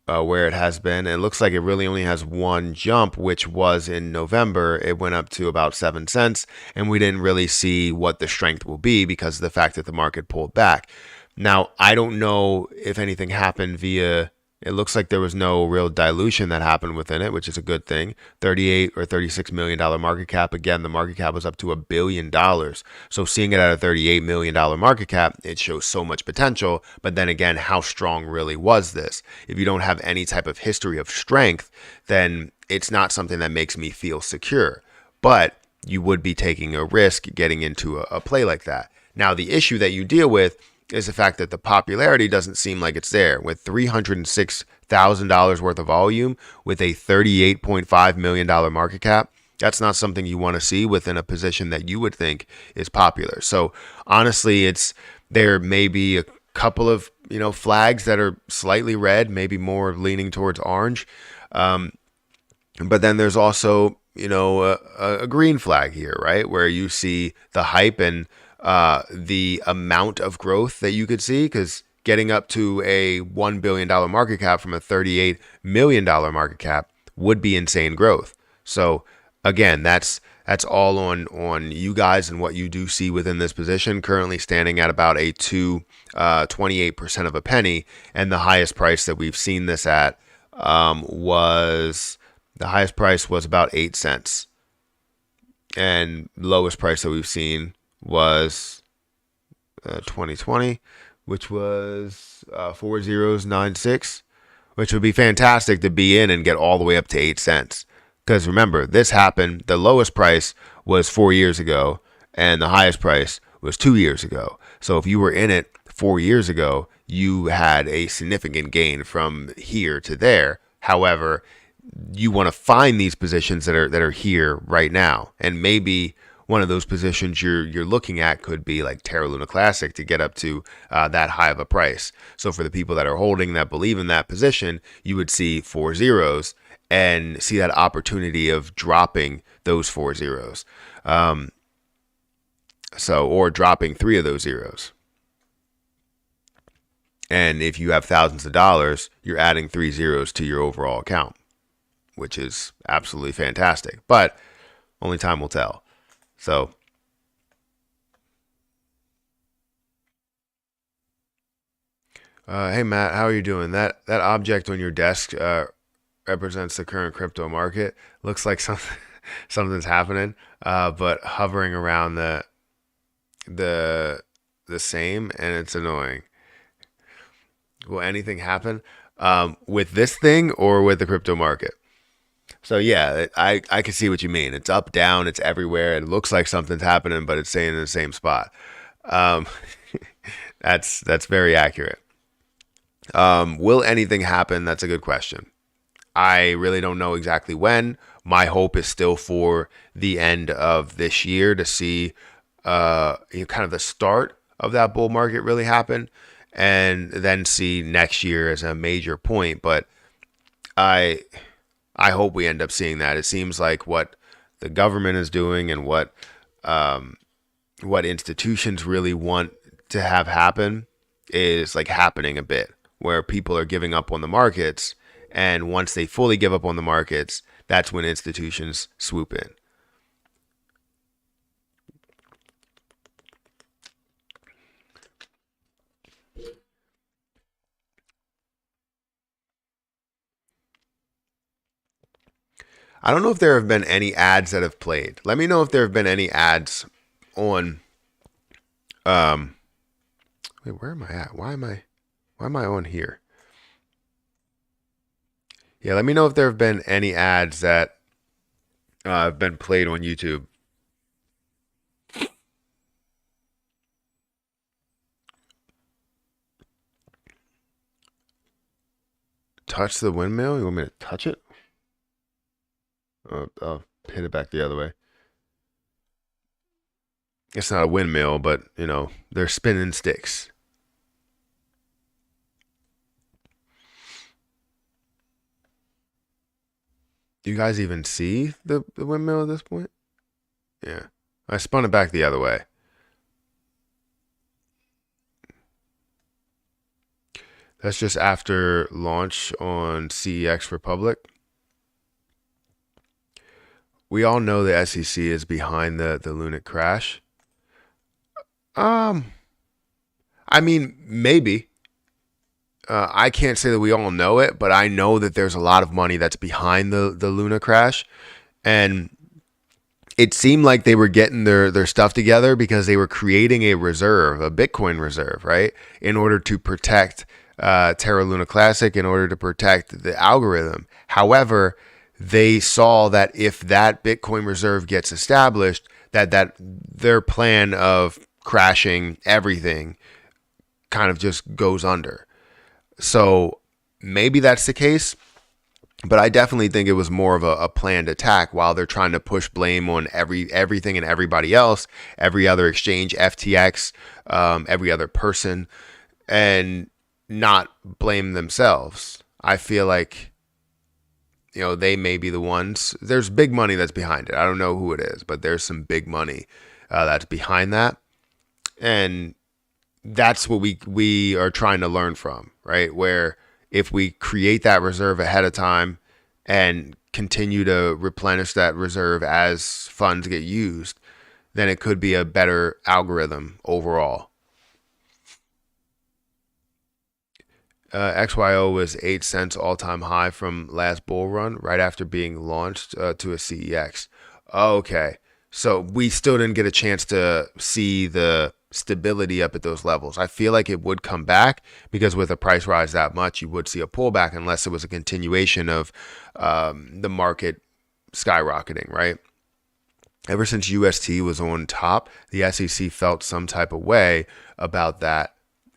where it has been. It looks like it really only has one jump, which was in November. It went up to about 7 cents, and we didn't really see what the strength will be because of the fact that the market pulled back. Now, I don't know if anything happened via, it looks like there was no real dilution that happened within it, which is a good thing. 38 or $36 million market cap. Again, the market cap was up to $1 billion. So seeing it at a $38 million market cap, it shows so much potential. But then again, how strong really was this? If you don't have any type of history of strength, then it's not something that makes me feel secure. But you would be taking a risk getting into a play like that. Now, the issue that you deal with is the fact that the popularity doesn't seem like it's there. With $306,000 worth of volume, with a $38.5 million market cap, that's not something you want to see within a position that you would think is popular. So honestly, there may be a couple of flags that are slightly red, maybe more leaning towards orange, but then there's also a green flag here, right, where you see the hype and the amount of growth that you could see, because getting up to a $1 billion market cap from a $38 million market cap would be insane growth. So again, that's all on you guys and what you do see within this position. Currently standing at about a 28% of a penny, and the highest price that we've seen this at was about 8 cents, and lowest price that we've seen was 2020, which was 4096, which would be fantastic to be in and get all the way up to 8 cents. Because remember, this happened, the lowest price was 4 years ago, and the highest price was 2 years ago. So if you were in it 4 years ago, you had a significant gain from here to there. However, you want to find these positions that are here right now, and maybe one of those positions you're looking at could be like Terra Luna Classic to get up to that high of a price. So for the people that are holding, that believe in that position, you would see 4 zeros and see that opportunity of dropping those 4 zeros. Or dropping 3 of those zeros. And if you have thousands of dollars, you're adding 3 zeros to your overall account, which is absolutely fantastic. But only time will tell. So, hey Matt, how are you doing? That object on your desk represents the current crypto market. Looks like something's happening, but hovering around the same, and it's annoying. Will anything happen with this thing or with the crypto market? So yeah, I can see what you mean. It's up, down, it's everywhere. It looks like something's happening, but it's staying in the same spot. Um, that's very accurate. Will anything happen? That's a good question. I really don't know exactly when. My hope is still for the end of this year to see kind of the start of that bull market really happen, and then see next year as a major point. But I I hope we end up seeing that. It seems like what the government is doing and what institutions really want to have happen is like happening a bit, where people are giving up on the markets, and once they fully give up on the markets, that's when institutions swoop in. I don't know if there have been any ads that have played. Let me know if there have been any ads on. Um, wait, where am I at? Why am I on here? Yeah, let me know if there have been any ads that have been played on YouTube. Touch the windmill? You want me to touch it? I'll hit it back the other way. It's not a windmill, but you know, they're spinning sticks. Do you guys even see the windmill at this point? Yeah. I spun it back the other way. That's just after launch on CEX Republic. We all know the SEC is behind the LUNC crash. I mean, maybe. I can't say that we all know it, but I know that there's a lot of money that's behind the LUNC crash. And it seemed like they were getting their stuff together because they were creating a reserve, a Bitcoin reserve, right? In order to protect Terra Luna Classic, in order to protect the algorithm. However, they saw that if that Bitcoin reserve gets established, that their plan of crashing everything kind of just goes under. So maybe that's the case, but I definitely think it was more of a planned attack while they're trying to push blame on everything and everybody else, every other exchange, FTX, every other person, and not blame themselves. I feel like, you know, they may be the ones. There's big money that's behind it. I don't know who it is, but there's some big money that's behind that. And that's what we are trying to learn from, right? Where if we create that reserve ahead of time and continue to replenish that reserve as funds get used, then it could be a better algorithm overall. XYO was 8 cents all-time high from last bull run right after being launched to a CEX. Okay. So we still didn't get a chance to see the stability up at those levels. I feel like it would come back because with a price rise that much, you would see a pullback unless it was a continuation of the market skyrocketing, right? Ever since UST was on top, the SEC felt some type of way about that,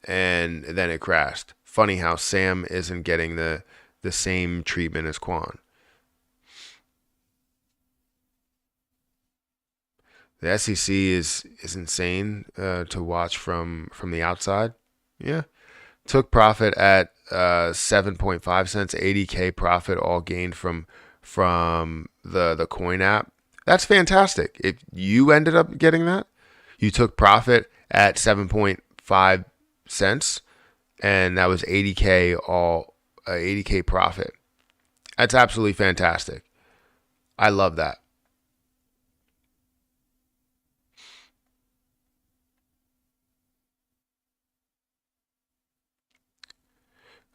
and then it crashed. Funny how Sam isn't getting the same treatment as Quan. The SEC is insane to watch from the outside. Yeah, took profit at 7.5 cents, 80K profit, all gained from the coin app. That's fantastic. If you ended up getting that, you took profit at 7.5 cents, and that was 80K all 80K profit. That's absolutely fantastic. I love that.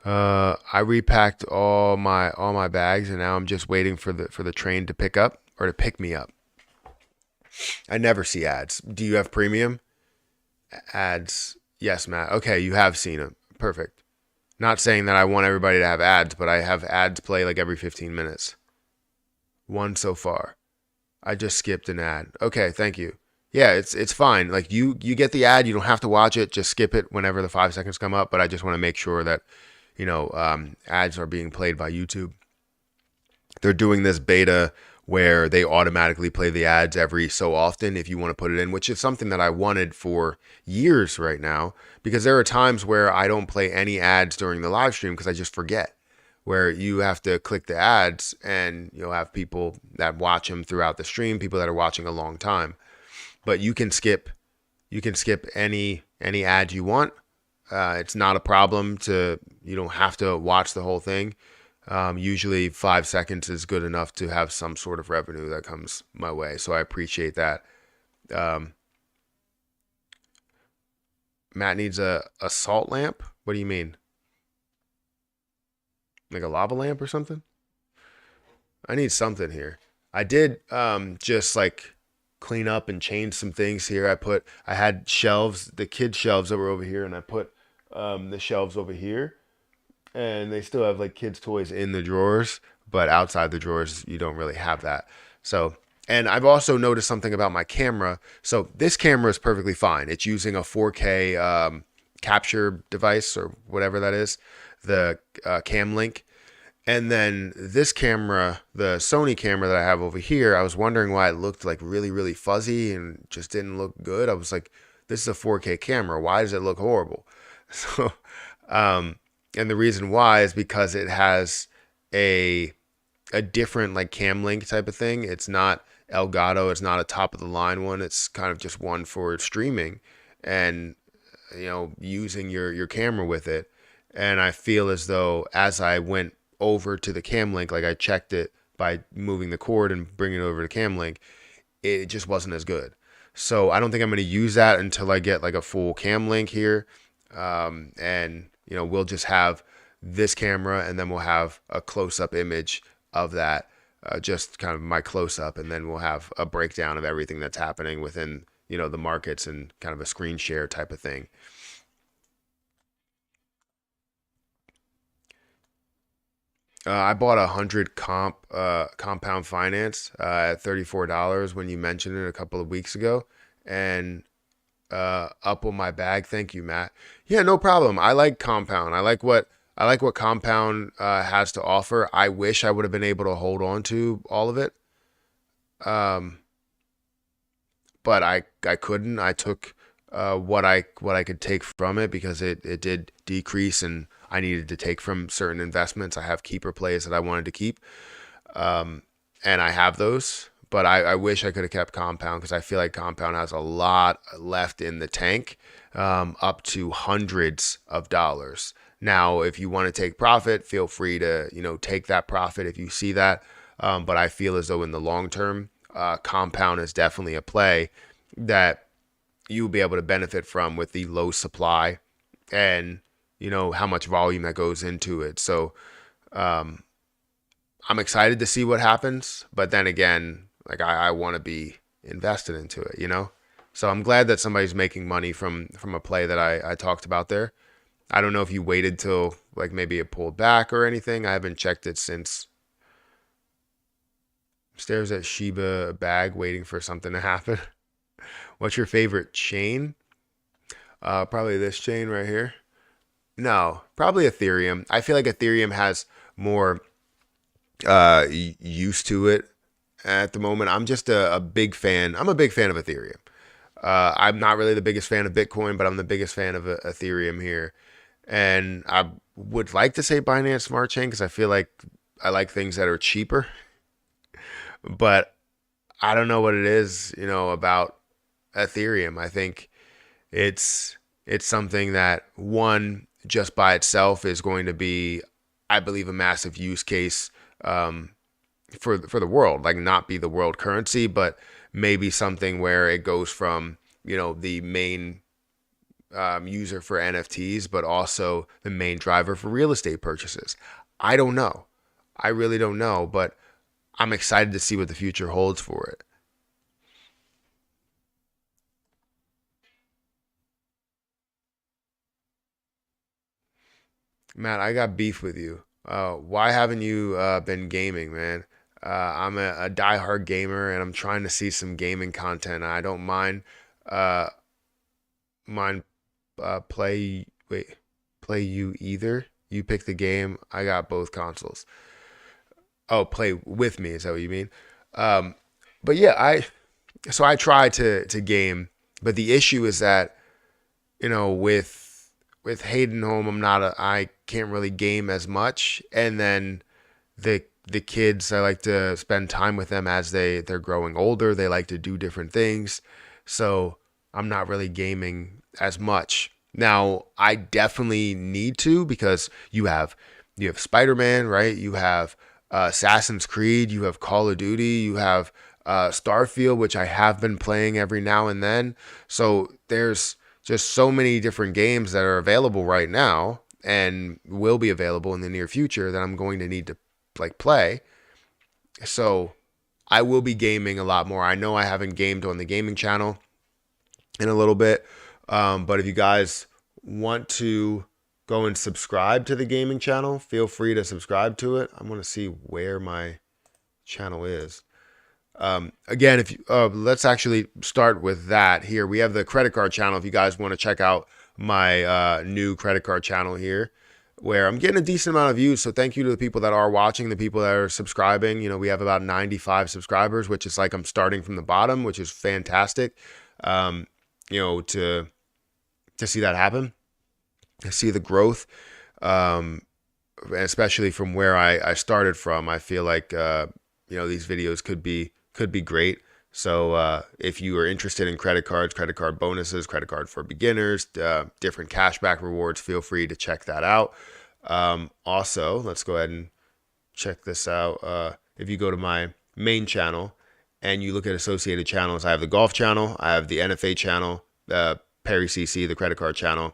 I repacked all my bags, and now I'm just waiting for the train to pick up or to pick me up. I never see ads. Do you have premium ads? Yes, Matt. Okay, you have seen them. Perfect. Not saying that I want everybody to have ads, but I have ads play like every 15 minutes. One so far. I just skipped an ad. Okay, thank you. Yeah, it's fine. Like you get the ad, you don't have to watch it. Just skip it whenever the 5 seconds come up. But I just want to make sure that ads are being played by YouTube. They're doing this beta where they automatically play the ads every so often if you want to put it in, which is something that I wanted for years right now, because there are times where I don't play any ads during the live stream because I just forget, where you have to click the ads and you'll have people that watch them throughout the stream, people that are watching a long time. But you can skip any ad you want. It's not a problem you don't have to watch the whole thing. Usually 5 seconds is good enough to have some sort of revenue that comes my way. So I appreciate that. Um, Matt needs a salt lamp. What do you mean? Like a lava lamp or something? I need something here. I did just like clean up and change some things here. I had shelves, the kid shelves that were over here, and I put the shelves over here, and they still have like kids' toys in the drawers, but outside the drawers, you don't really have that. So, and I've also noticed something about my camera. So this camera is perfectly fine. It's using a 4K capture device or whatever that is, the Cam Link. And then this camera, the Sony camera that I have over here, I was wondering why it looked like really, really fuzzy and just didn't look good. I was like, this is a 4K camera. Why does it look horrible? So, and the reason why is because it has a different like cam link type of thing. It's not Elgato. It's not a top of the line one. It's kind of just one for streaming and, using your camera with it. And I feel as though as I went over to the cam link, like I checked it by moving the cord and bringing it over to cam link, it just wasn't as good. So I don't think I'm going to use that until I get like a full cam link here. And we'll just have this camera and then we'll have a close-up image of that, just kind of my close-up, and then we'll have a breakdown of everything that's happening within, the markets and kind of a screen share type of thing. I bought 100 compound finance at $34 when you mentioned it a couple of weeks ago, and up on my bag. Thank you, Matt. Yeah, no problem. I like compound. I like what compound has to offer. I wish I would have been able to hold on to all of it, um, but I couldn't. I took what I could take from it because it did decrease, and I needed to take from certain investments. I have keeper plays that I wanted to keep, um, and I have those. But I wish I could have kept compound because I feel like compound has a lot left in the tank, up to hundreds of dollars. Now, if you want to take profit, feel free to take that profit if you see that. But I feel as though in the long term, compound is definitely a play that you'll be able to benefit from with the low supply and how much volume that goes into it. So um, I'm excited to see what happens, but then again, like I want to be invested into it. So I'm glad that somebody's making money from a play that I talked about there. I don't know if you waited till like maybe it pulled back or anything. I haven't checked it since. Stares at Shiba bag waiting for something to happen. What's your favorite chain? Probably this chain right here. No, probably Ethereum. I feel like Ethereum has more use to it at the moment. I'm just a big fan. I'm a big fan of Ethereum. I'm not really the biggest fan of Bitcoin, but I'm the biggest fan of Ethereum here. And I would like to say Binance Smart Chain because I feel like I like things that are cheaper, but I don't know what it is, about Ethereum. I think it's something that one just by itself is going to be, I believe, a massive use case for the world. Like not be the world currency, but maybe something where it goes from the main user for NFTs, but also the main driver for real estate purchases. I don't know. I really don't know, but I'm excited to see what the future holds for it. Matt, I got beef with you. Why haven't you been gaming, man? I'm a diehard gamer, and I'm trying to see some gaming content. I don't uh, mind wait play you either. You pick the game. I got both consoles. Oh, play with me is that what you mean? Um, but yeah, I try to game, but the issue is that with Hayden home, I can't really game as much, and then the kids, I like to spend time with them as they're growing older. They like to do different things, so I'm not really gaming as much. Now, I definitely need to because you have Spider-Man, right? You have Assassin's Creed, you have Call of Duty, you have Starfield, which I have been playing every now and then. So there's just so many different games that are available right now and will be available in the near future that I'm going to need to like play. So I will be gaming a lot more. I know I haven't gamed on the gaming channel in a little bit, but if you guys want to go and subscribe to the gaming channel, feel free to subscribe to it. I want to see where my channel is. Again, if you, let's actually start with that here. We have the credit card channel. If you guys want to check out my new credit card channel here, where I'm getting a decent amount of views. So thank you to the people that are watching, the people that are subscribing. You know, we have about 95 subscribers, which is like I'm starting from the bottom, which is fantastic. You know, to see that happen, to see the growth, especially from where I started from. I feel like you know, these videos could be great. So if you are interested in credit cards, credit card bonuses, credit card for beginners, different cashback rewards, feel free to check that out. Also, let's go ahead and check this out. If you go to my main channel and you look at associated channels, I have the golf channel, I have the NFA channel, Perry CC, the credit card channel,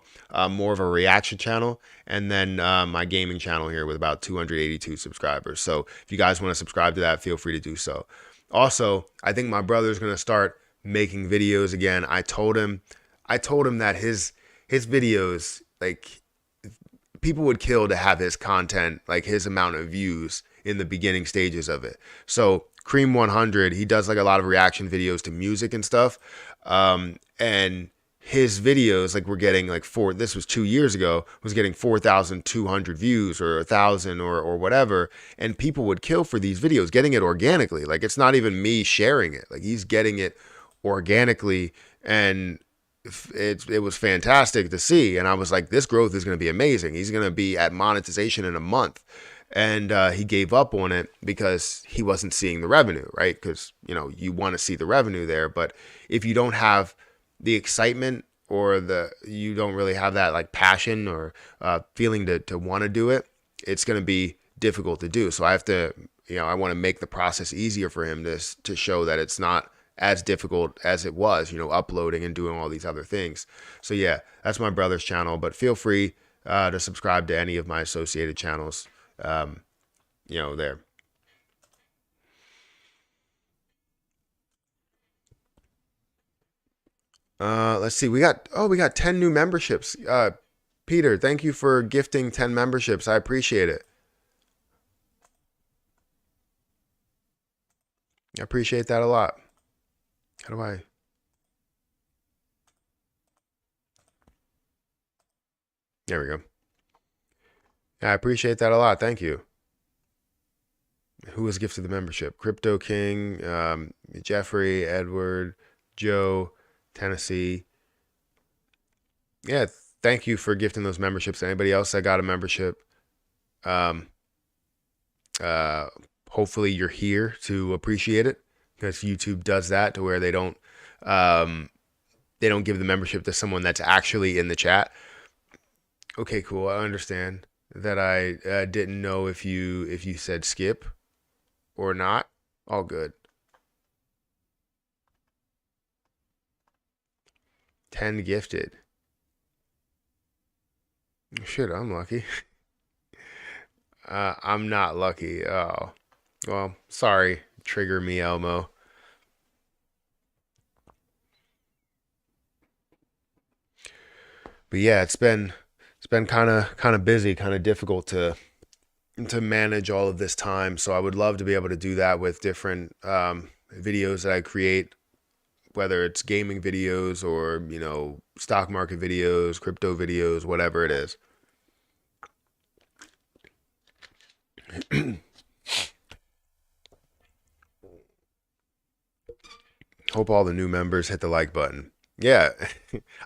more of a reaction channel, and then my gaming channel here with about 282 subscribers. So if you guys want to subscribe to that, feel free to do so. Also, I think my brother's going to start making videos again. I told him that his videos, like, people would kill to have his content, like his amount of views in the beginning stages of it. So Cream 100, he does like a lot of reaction videos to music and stuff. And his videos, like, were getting like this was 2 years ago, was getting 4,200 views or 1,000 or whatever. And people would kill for these videos, getting it organically. Like, it's not even me sharing it. Like, he's getting it organically, and it was fantastic to see. And I was like, this growth is going to be amazing. He's going to be at monetization in a month. And he gave up on it because he wasn't seeing the revenue, right? Because, you know, you want to see the revenue there. But if you don't have the excitement, or you don't really have that like passion or feeling to want to do it, it's going to be difficult to do. So I have to, you know, I want to make the process easier for him to show that it's not as difficult as it was, you know, uploading and doing all these other things. So yeah, that's my brother's channel, but feel free to subscribe to any of my associated channels, you know, there. Let's see. We got 10 new memberships. Peter, thank you for gifting 10 memberships. I appreciate it. I appreciate that a lot. How do I? There we go. Yeah, I appreciate that a lot. Thank you. Who was gifted the membership? Crypto King, Jeffrey, Edward, Joe, Tennessee. Yeah, thank you for gifting those memberships. Anybody else that got a membership? Um, Hopefully you're here to appreciate it, because YouTube does that to where they don't give the membership to someone that's actually in the chat. Okay, cool. I understand that. I didn't know if you said skip or not. All good. 10 gifted. Shit, I'm lucky. I'm not lucky. Oh, well, sorry. Trigger me, Elmo. But yeah, it's been kind of busy, kind of difficult to manage all of this time. So I would love to be able to do that with different videos that I create, whether it's gaming videos or, you know, stock market videos, crypto videos, whatever it is. Hope all the new members hit the like button. Yeah,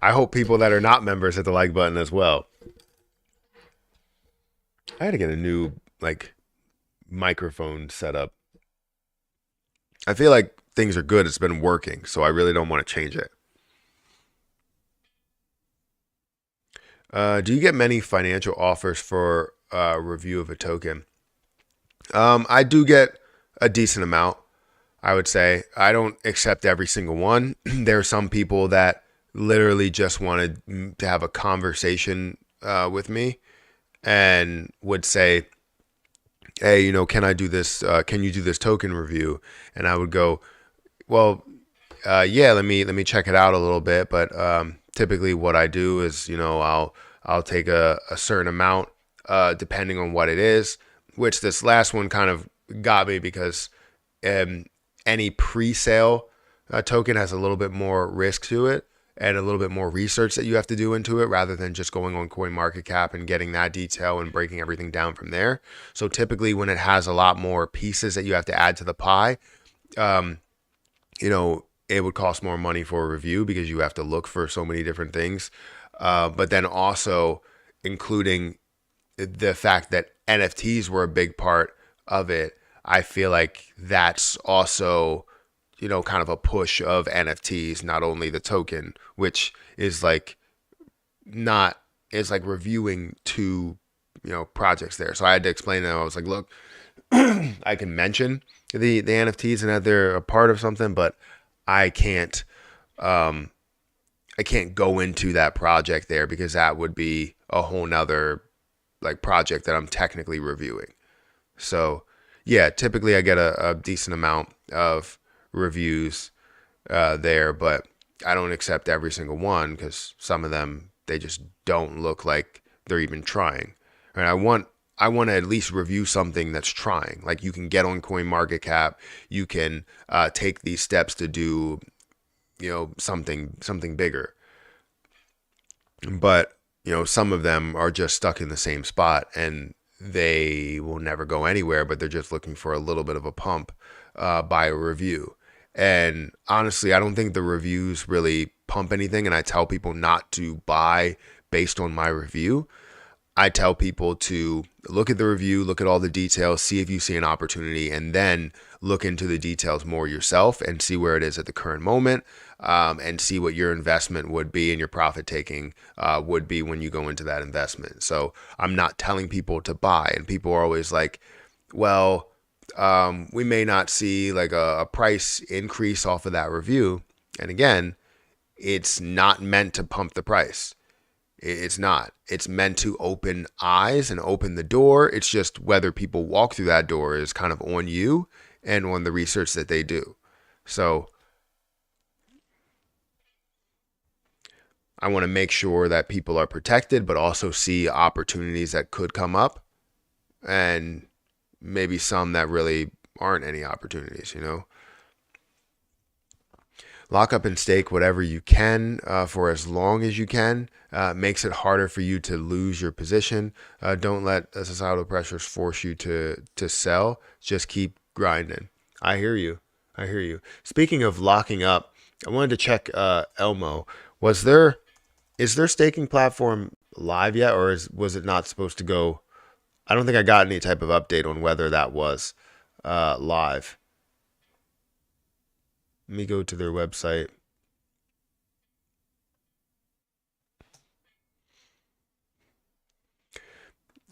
I hope people that are not members hit the like button as well. I had to get a new like microphone setup. I feel like things are good. It's been working, so I really don't want to change it. Do you get many financial offers for review of a token? I do get a decent amount, I would say. I don't accept every single one. There are some people that literally just wanted to have a conversation with me and would say, hey, can I do this? Can you do this token review? And I would go, well, yeah, let me check it out a little bit. But typically, what I do is, I'll take a certain amount, depending on what it is. Which this last one kind of got me because any pre-sale token has a little bit more risk to it and a little bit more research that you have to do into it rather than just going on CoinMarketCap and getting that detail and breaking everything down from there. So typically when it has a lot more pieces that you have to add to the pie, it would cost more money for a review because you have to look for so many different things. But then also including the fact that NFTs were a big part of it, I feel like that's also, kind of a push of NFTs, not only the token, which is like not, is like reviewing two, projects there. So I had to explain that. I was like, look, I can mention the NFTs and that they're a part of something, but I can't go into that project there because that would be a whole nother like project that I'm technically reviewing. So yeah, typically I get a decent amount of reviews there, but I don't accept every single one because some of them, they just don't look like they're even trying. And I want to at least review something that's trying. Like you can get on CoinMarketCap, you can take these steps to do, something bigger. But, some of them are just stuck in the same spot and they will never go anywhere, but they're just looking for a little bit of a pump by a review. And honestly, I don't think the reviews really pump anything. And I tell people not to buy based on my review. I tell people to look at the review, look at all the details, see if you see an opportunity, and then look into the details more yourself and see where it is at the current moment, and see what your investment would be and your profit taking would be when you go into that investment. So I'm not telling people to buy, and people are always like, well, we may not see like a price increase off of that review. And again, it's not meant to pump the price. It's not. It's meant to open eyes and open the door. It's just whether people walk through that door is kind of on you and on the research that they do. So I want to make sure that people are protected, but also see opportunities that could come up and maybe some that really aren't any opportunities, Lock up and stake whatever you can for as long as you can. Makes it harder for you to lose your position. Don't let societal pressures force you to sell. Just keep grinding. I hear you. I hear you. Speaking of locking up, I wanted to check Elmo. Is their staking platform live yet, or was it not supposed to go? I don't think I got any type of update on whether that was live. Let me go to their website.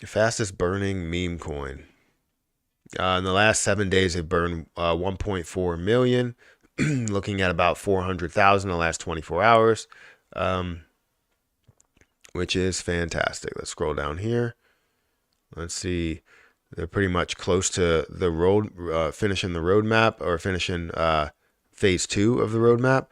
Fastest burning meme coin. In the last 7 days, they've burned 1.4 million, looking at about 400,000 in the last 24 hours, which is fantastic. Let's scroll down here. Let's see. They're pretty much close to the road, finishing the roadmap or finishing phase 2 of the roadmap,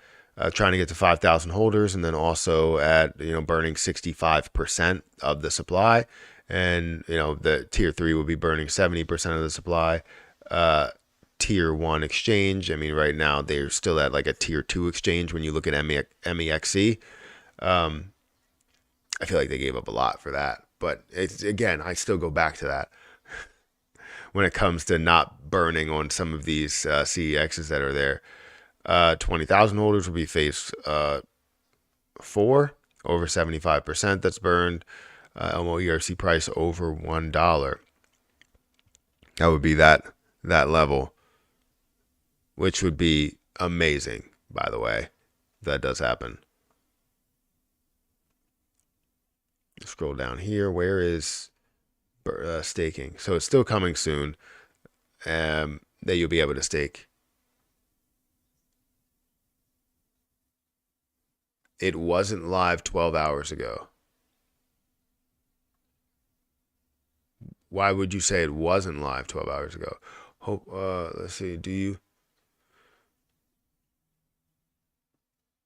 trying to get to 5,000 holders, and then also at burning 65% of the supply, and the tier 3 will be burning 70% of the supply. Tier 1 exchange, I mean, right now they're still at like a tier 2 exchange when you look at MEXC. I feel like they gave up a lot for that, but it's, again, I still go back to that when it comes to not burning on some of these CEXs that are there. 20,000 holders will be phase 4, over 75% that's burned. Elmo ERC price over $1. That would be that level, which would be amazing, by the way, if that does happen. Scroll down here. Where is staking? So it's still coming soon, that you'll be able to stake. It wasn't live 12 hours ago. Why would you say it wasn't live 12 hours ago? Hope. Let's see. Do you?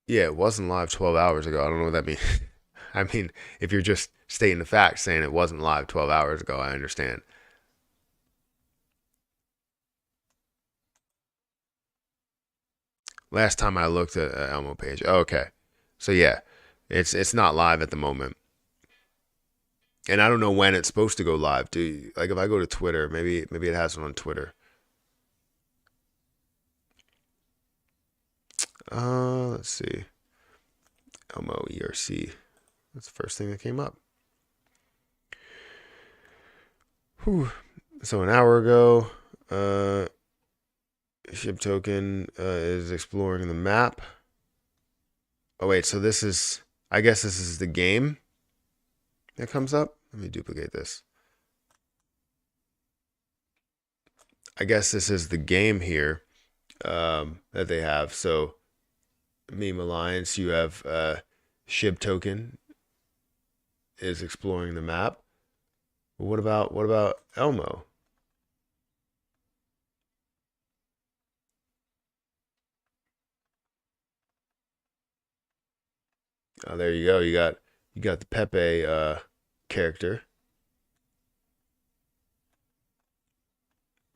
Yeah, it wasn't live 12 hours ago. I don't know what that means. I mean, if you're just stating the fact, saying it wasn't live 12 hours ago, I understand. Last time I looked at Elmo page. Oh, okay. So yeah, it's not live at the moment. And I don't know when it's supposed to go live. Like if I go to Twitter, maybe it has it on Twitter. Let's see. Elmo ERC. That's the first thing that came up. Whew. So an hour ago, ship token is exploring the map. Oh wait, so this is, I guess this is the game that comes up. Let me duplicate this. I guess this is the game here that they have. So Meme Alliance, you have SHIB token is exploring the map. But what about Elmo? Oh, there you go. You got the Pepe character.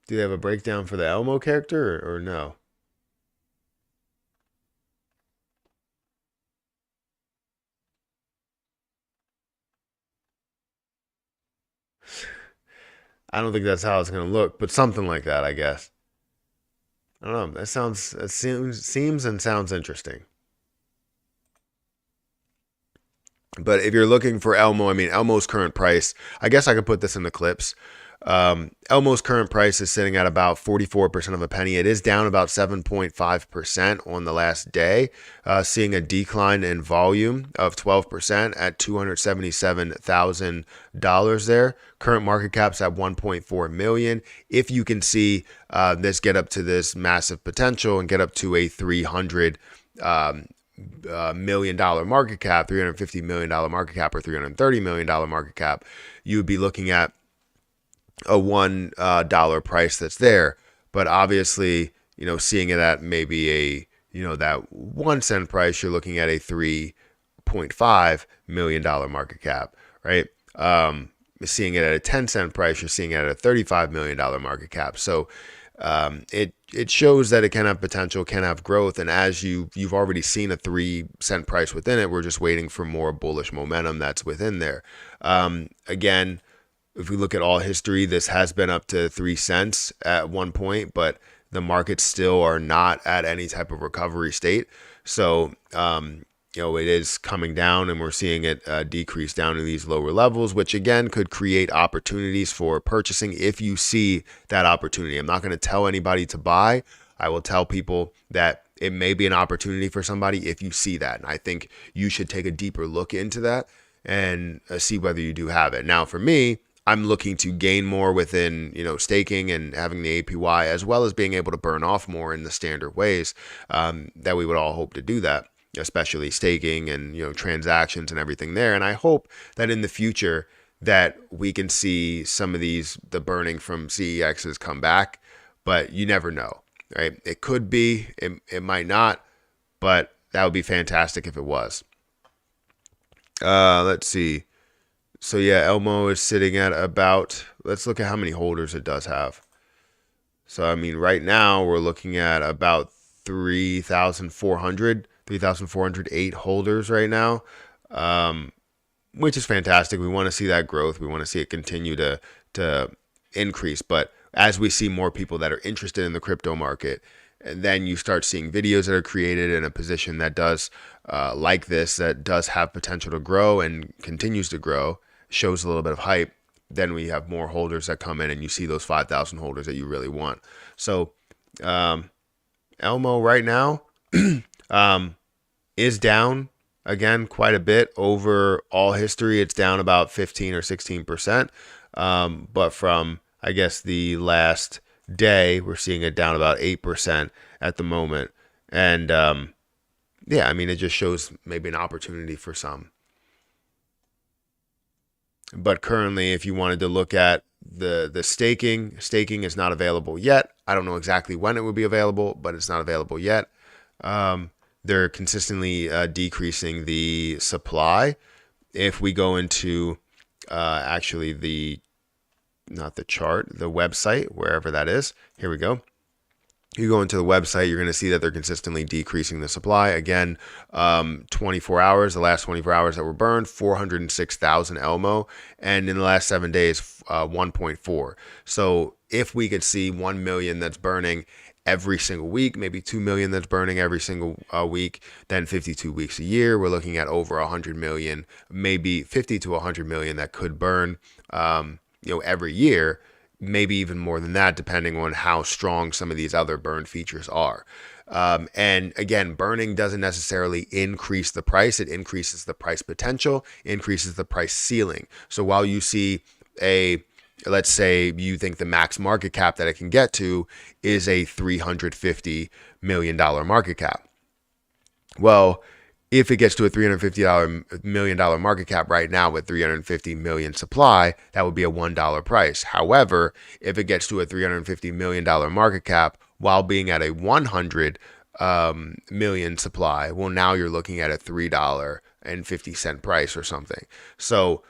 Do they have a breakdown for the Elmo character or no? I don't think that's how it's gonna look, but something like that, I guess. I don't know. It seems and sounds interesting. But if you're looking for Elmo, I mean Elmo's current price, I guess I could put this in the clips. Elmo's current price is sitting at about 44% of a penny. It is down about 7.5% on the last day, seeing a decline in volume of 12% at $277,000 there. Current market cap's at 1.4 million. If you can see this get up to this massive potential and get up to a $300 million market cap, $350 million market cap, or $330 million market cap, you would be looking at a $1 price that's there. But obviously, seeing it at maybe a, that 1 cent price, you're looking at a $3.5 million market cap, right? Seeing it at a 10-cent price, you're seeing it at a $35 million market cap. So it shows that it can have potential, can have growth, and as you've already seen a 3-cent price within it, we're just waiting for more bullish momentum that's within there. Again, if we look at all history, this has been up to 3 cents at one point, but the markets still are not at any type of recovery state. So it is coming down, and we're seeing it decrease down to these lower levels, which again could create opportunities for purchasing if you see that opportunity. I'm not going to tell anybody to buy. I will tell people that it may be an opportunity for somebody if you see that. And I think you should take a deeper look into that and see whether you do have it. Now, for me, I'm looking to gain more within, staking and having the APY, as well as being able to burn off more in the standard ways that we would all hope to do that, especially staking and, transactions and everything there. And I hope that in the future that we can see some of the burning from CEXs come back, but you never know, right? It could be, it might not, but that would be fantastic if it was. Let's see. So yeah, Elmo is sitting at about, let's look at how many holders it does have. So, I mean, right now we're looking at about 3,408 holders right now, which is fantastic. We want to see that growth. We want to see it continue to increase. But as we see more people that are interested in the crypto market, and then you start seeing videos that are created in a position that does like this, that does have potential to grow and continues to grow, shows a little bit of hype, then we have more holders that come in, and you see those 5,000 holders that you really want. So Elmo right now is down again quite a bit over all history. It's down about 15 or 16%. But from, I guess, the last day, we're seeing it down about 8% at the moment. And yeah, I mean, it just shows maybe an opportunity for some. But currently, if you wanted to look at the staking is not available yet. I don't know exactly when it will be available, but it's not available yet. They're consistently decreasing the supply. If we go into actually not the chart, the website, wherever that is, here we go. You go into the website, you're going to see that they're consistently decreasing the supply. Again, 24 hours, the last 24 hours that were burned, 406,000 Elmo. And in the last 7 days, 1.4. So if we could see 1 million that's burning every single week, maybe 2 million that's burning every single week, then 52 weeks a year, we're looking at over 100 million, maybe 50 to 100 million that could burn, every year. Maybe even more than that, depending on how strong some of these other burn features are. And again, burning doesn't necessarily increase the price. It increases the price potential, increases the price ceiling. So while you see let's say you think the max market cap that it can get to is a $350 million market cap. Well, if it gets to a $350 million market cap right now with 350 million supply, that would be a $1 price. However, if it gets to a $350 million market cap while being at a 100 million supply, well, now you're looking at a $3.50 price or something. So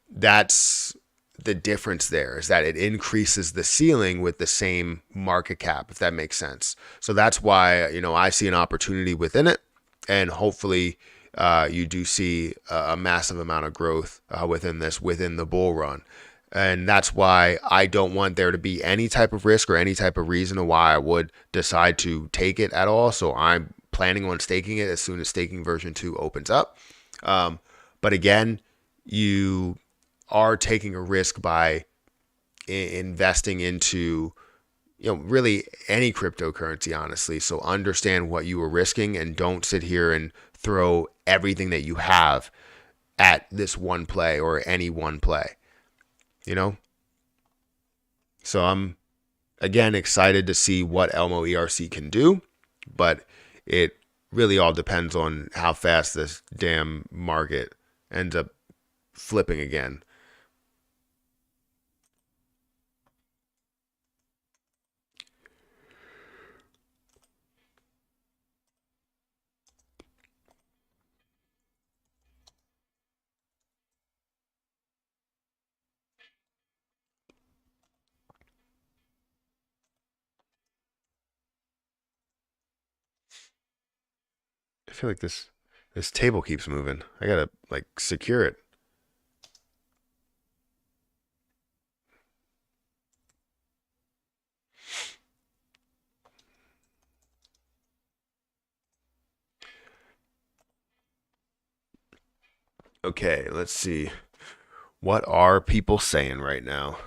that's the difference there, is that it increases the ceiling with the same market cap, if that makes sense. So that's why, I see an opportunity within it. And hopefully you do see a massive amount of growth within the bull run. And that's why I don't want there to be any type of risk or any type of reason why I would decide to take it at all. So I'm planning on staking it as soon as staking version 2 opens up. But again, you are taking a risk by investing into really any cryptocurrency, honestly. So understand what you are risking and don't sit here and throw everything that you have at this one play or any one play, So I'm, again, excited to see what Elmo ERC can do, but it really all depends on how fast this damn market ends up flipping again. I feel like this table keeps moving. I gotta secure it. Okay, let's see. What are people saying right now?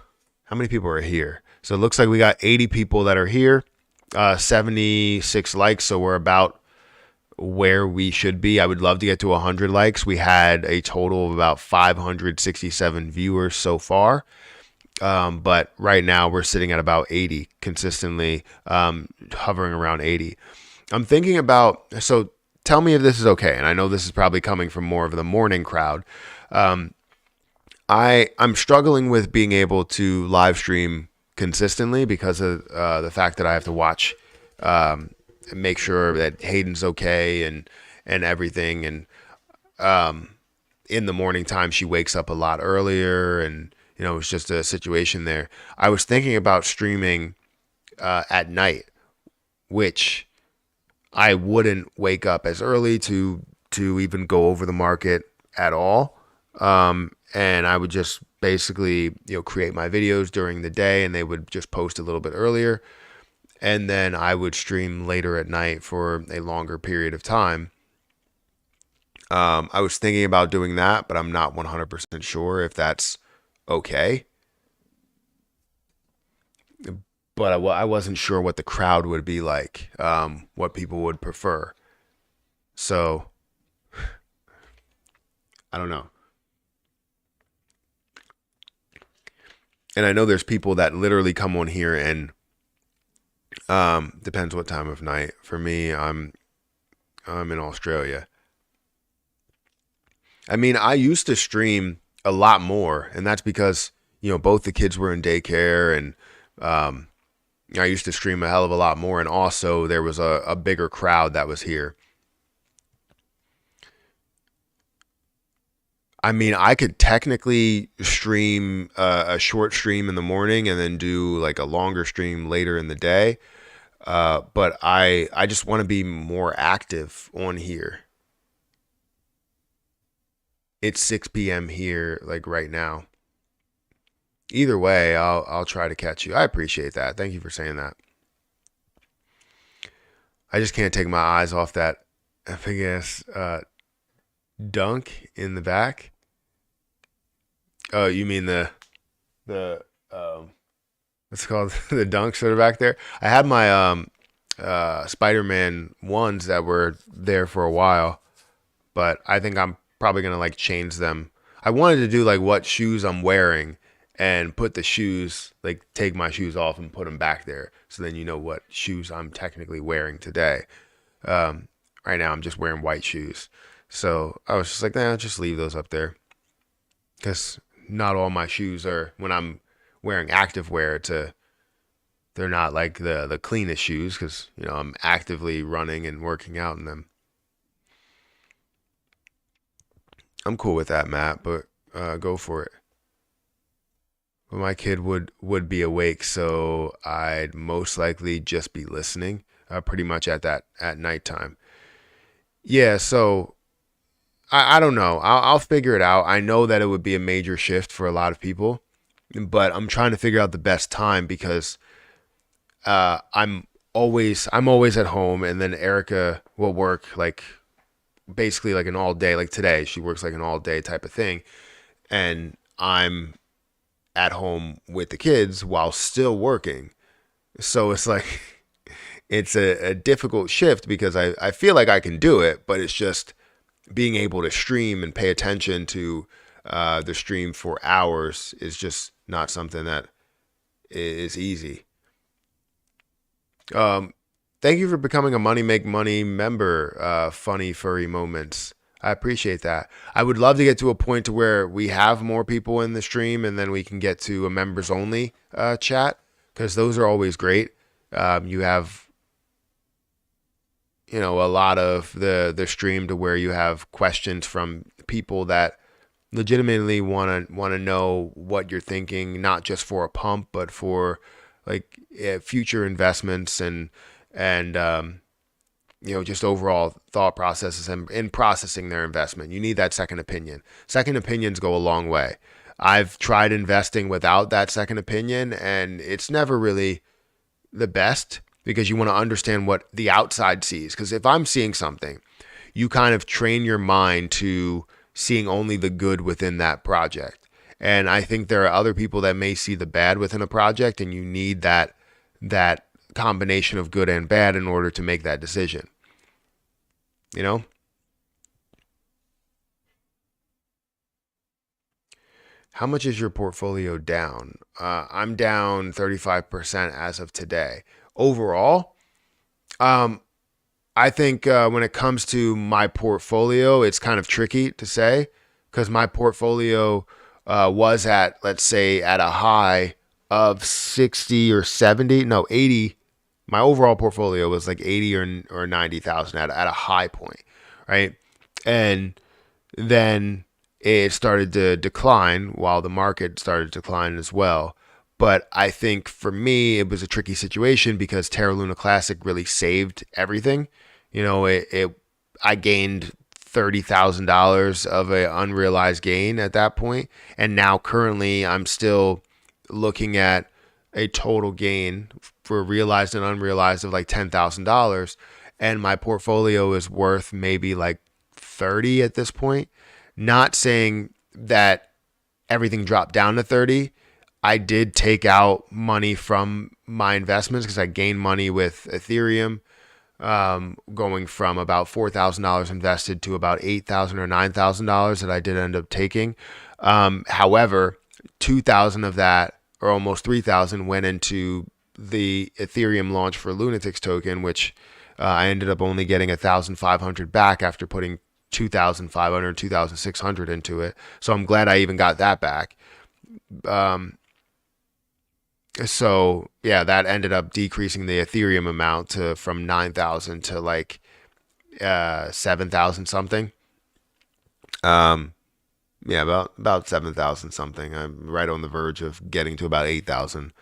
How many people are here? So it looks like we got 80 people that are here, 76 likes. So we're about where we should be. I would love to get to 100 likes. We had a total of about 567 viewers so far. But right now we're sitting at about 80, consistently hovering around 80. I'm thinking about, so tell me if this is okay. And I know this is probably coming from more of the morning crowd. I'm struggling with being able to live stream consistently because of the fact that I have to watch, make sure that Hayden's okay and everything. And in the morning time, she wakes up a lot earlier, and it's just a situation there. I was thinking about streaming at night, which I wouldn't wake up as early to even go over the market at all. And I would just basically, create my videos during the day, and they would just post a little bit earlier. And then I would stream later at night for a longer period of time. I was thinking about doing that, but I'm not 100% sure if that's okay. But I wasn't sure what the crowd would be like, what people would prefer. So I don't know. And I know there's people that literally come on here and depends what time of night. For me, I'm in Australia. I mean, I used to stream a lot more, and that's because, both the kids were in daycare, and I used to stream a hell of a lot more. And also there was a bigger crowd that was here. I mean, I could technically stream a short stream in the morning and then do like a longer stream later in the day. But I just want to be more active on here. It's 6 p.m. here, like right now. Either way, I'll try to catch you. I appreciate that. Thank you for saying that. I just can't take my eyes off that big ass dunk in the back. Oh, you mean the what's it called the dunks that are back there? I had my Spider-Man ones that were there for a while, but I think I'm probably gonna like change them. I wanted to do like what shoes I'm wearing and put the shoes, like take my shoes off and put them back there, so then you know what shoes I'm technically wearing today. Right now I'm just wearing white shoes, so I was just like, nah, just leave those up there, because not all my shoes are, when I'm wearing active wear, they're not like the cleanest shoes, because I'm actively running and working out in them. I'm cool with that, Matt, but go for it. But my kid would be awake, so I'd most likely just be listening, pretty much at nighttime. Yeah, so I don't know. I'll figure it out. I know that it would be a major shift for a lot of people, but I'm trying to figure out the best time, because I'm always at home, and then Erica will work like basically like an all day. Like today, she works like an all day type of thing, and I'm at home with the kids while still working. So it's like it's a difficult shift, because I feel like I can do it, but it's just being able to stream and pay attention to the stream for hours is just not something that is easy. Um, Thank you for becoming a Money Make Money member, Funny Furry Moments. I appreciate that. I would love to get to a point to where we have more people in the stream, and then we can get to a members only chat, because those are always great. You have a lot of the stream to where you have questions from people that legitimately want to know what you're thinking, not just for a pump, but for like future investments, and just overall thought processes, and in processing their investment. You need that second opinion. Second opinions go a long way. I've tried investing without that second opinion, and it's never really the best, because you want to understand what the outside sees. Because if I'm seeing something, you kind of train your mind to seeing only the good within that project. And I think there are other people that may see the bad within a project, and you need that combination of good and bad in order to make that decision. You know? How much is your portfolio down? I'm down 35% as of today. Overall, um, I think when it comes to my portfolio, it's kind of tricky to say, because my portfolio was at, let's say, at a high of 60 or 70, no, 80. My overall portfolio was like 80 or 90,000 at a high point, right? And then it started to decline while the market started to decline as well. But I think for me, it was a tricky situation, because Terra Luna Classic really saved everything. I gained $30,000 of an unrealized gain at that point. And now currently I'm still looking at a total gain for realized and unrealized of like $10,000. And my portfolio is worth maybe like 30 at this point. Not saying that everything dropped down to 30. I did take out money from my investments, because I gained money with Ethereum, going from about $4,000 invested to about $8,000 or $9,000 that I did end up taking. However, 2,000 of that, or almost 3,000, went into the Ethereum launch for Lunatics token, which I ended up only getting 1,500 back after putting 2,500, 2,600 into it. So I'm glad I even got that back. So yeah, that ended up decreasing the Ethereum amount to from 9,000 to like 7,000 something. Um, yeah, about 7,000 something. I'm right on the verge of getting to about 8,000.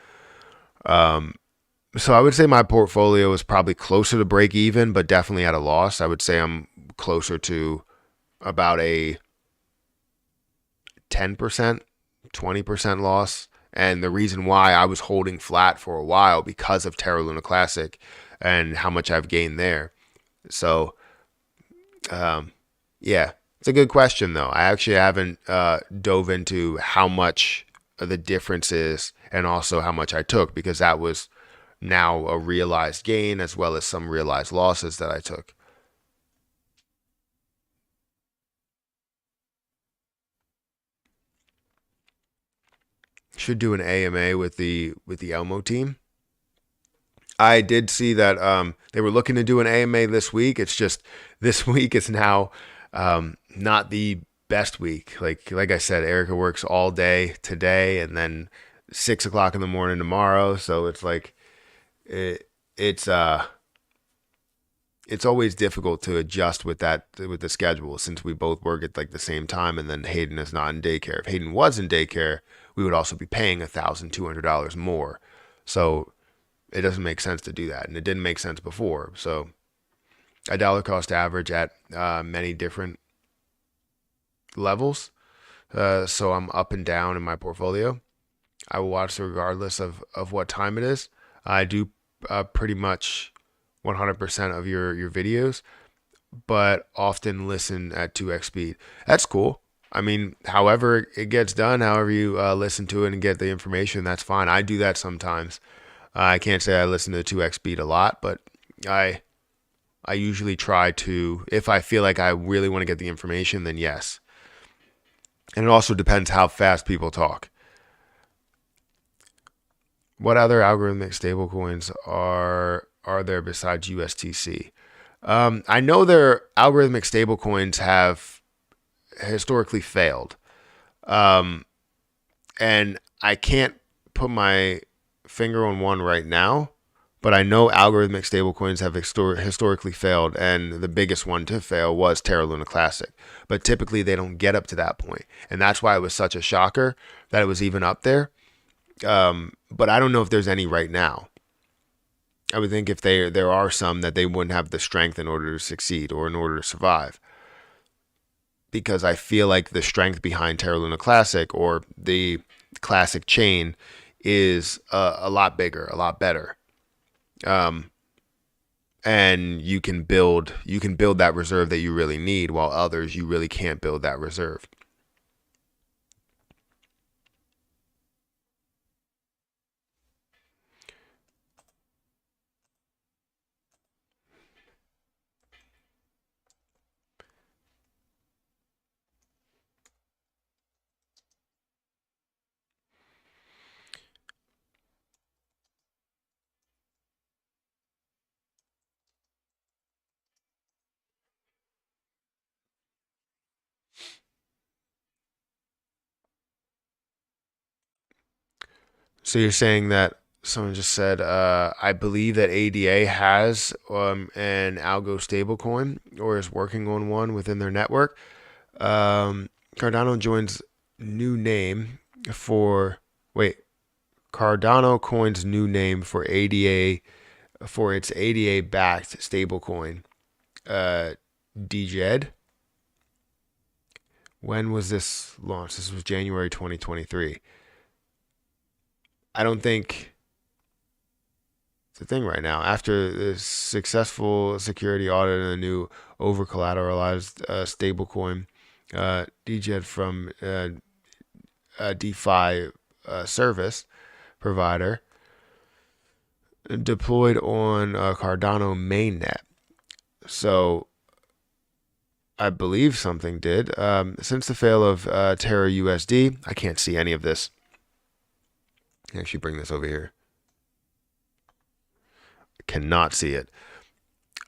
So I would say my portfolio is probably closer to break even, but definitely at a loss. I would say I'm closer to about a 10%, 20% loss. And the reason why I was holding flat for a while because of Terra Luna Classic and how much I've gained there. So, yeah, it's a good question, though. I actually haven't dove into how much the difference is and also how much I took because that was now a realized gain as well as some realized losses that I took. Should do an AMA with the Elmo team. I did see that they were looking to do an AMA this week. It's just this week is now not the best week. Like I said, Erica works all day today and then 6 o'clock in the morning tomorrow. So it's like it, it's uh it's always difficult to adjust with the schedule since we both work at like the same time and then Hayden is not in daycare. If Hayden was in daycare, we would also be paying $1,200 more. So it doesn't make sense to do that, and it didn't make sense before. So I dollar cost average at many different levels. So I'm up and down in my portfolio. I will watch regardless of what time it is. I do pretty much 100% of your videos, but often listen at 2x speed. That's cool. I mean, however it gets done, however you listen to it and get the information, that's fine. I do that sometimes. I can't say I listen to 2x speed a lot, but I I usually try to, if I feel like I really want to get the information, then yes. And it also depends how fast people talk. What other algorithmic stablecoins are there besides USTC? I know their algorithmic stablecoins have historically failed, and I can't put my finger on one right now. But I know algorithmic stablecoins have historically failed, and the biggest one to fail was Terra Luna Classic. But typically, they don't get up to that point, and that's why it was such a shocker that it was even up there. But I don't know if there's any right now. I would think if there are some that they wouldn't have the strength in order to succeed or in order to survive. Because I feel like the strength behind Terra Luna Classic or the Classic chain is a lot bigger, a lot better. And you can build that reserve that you really need, while others you really can't build that reserve. So you're saying that someone just said, I believe that ADA has an algo stablecoin or is working on one within their network. Cardano joins new name for wait. Cardano coin's new name for ADA for its ADA backed stablecoin. DJED. When was this launched? This was January 2023. I don't think it's a thing right now. After the successful security audit and a new over collateralized stablecoin, DJED from a DeFi service provider deployed on Cardano mainnet. So I believe something did. Since the fail of Terra USD, I can't see any of this. Actually, bring this over here. Cannot see it.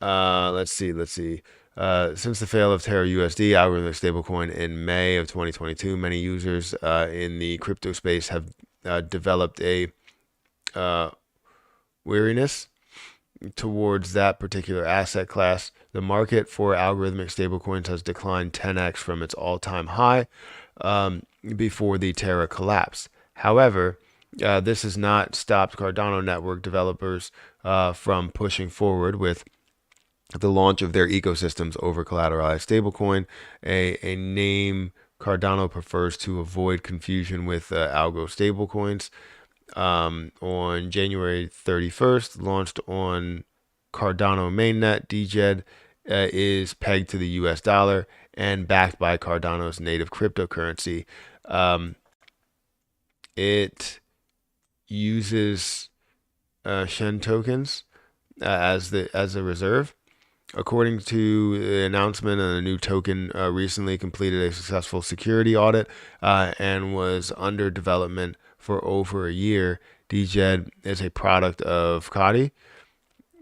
Let's see. Since the fail of Terra USD, Algorithmic stablecoin, in May of 2022, many users in the crypto space have developed a weariness towards that particular asset class. The market for algorithmic stablecoins has declined 10x from its all-time high before the Terra collapse. However, this has not stopped Cardano network developers from pushing forward with the launch of their ecosystems over collateralized stablecoin, a name Cardano prefers to avoid confusion with algo stablecoins. On January 31st, launched on Cardano mainnet, DJED is pegged to the US dollar and backed by Cardano's native cryptocurrency. It uses Shen tokens as a reserve. According to the announcement, a new token recently completed a successful security audit and was under development for over a year. DJED is a product of Kadi,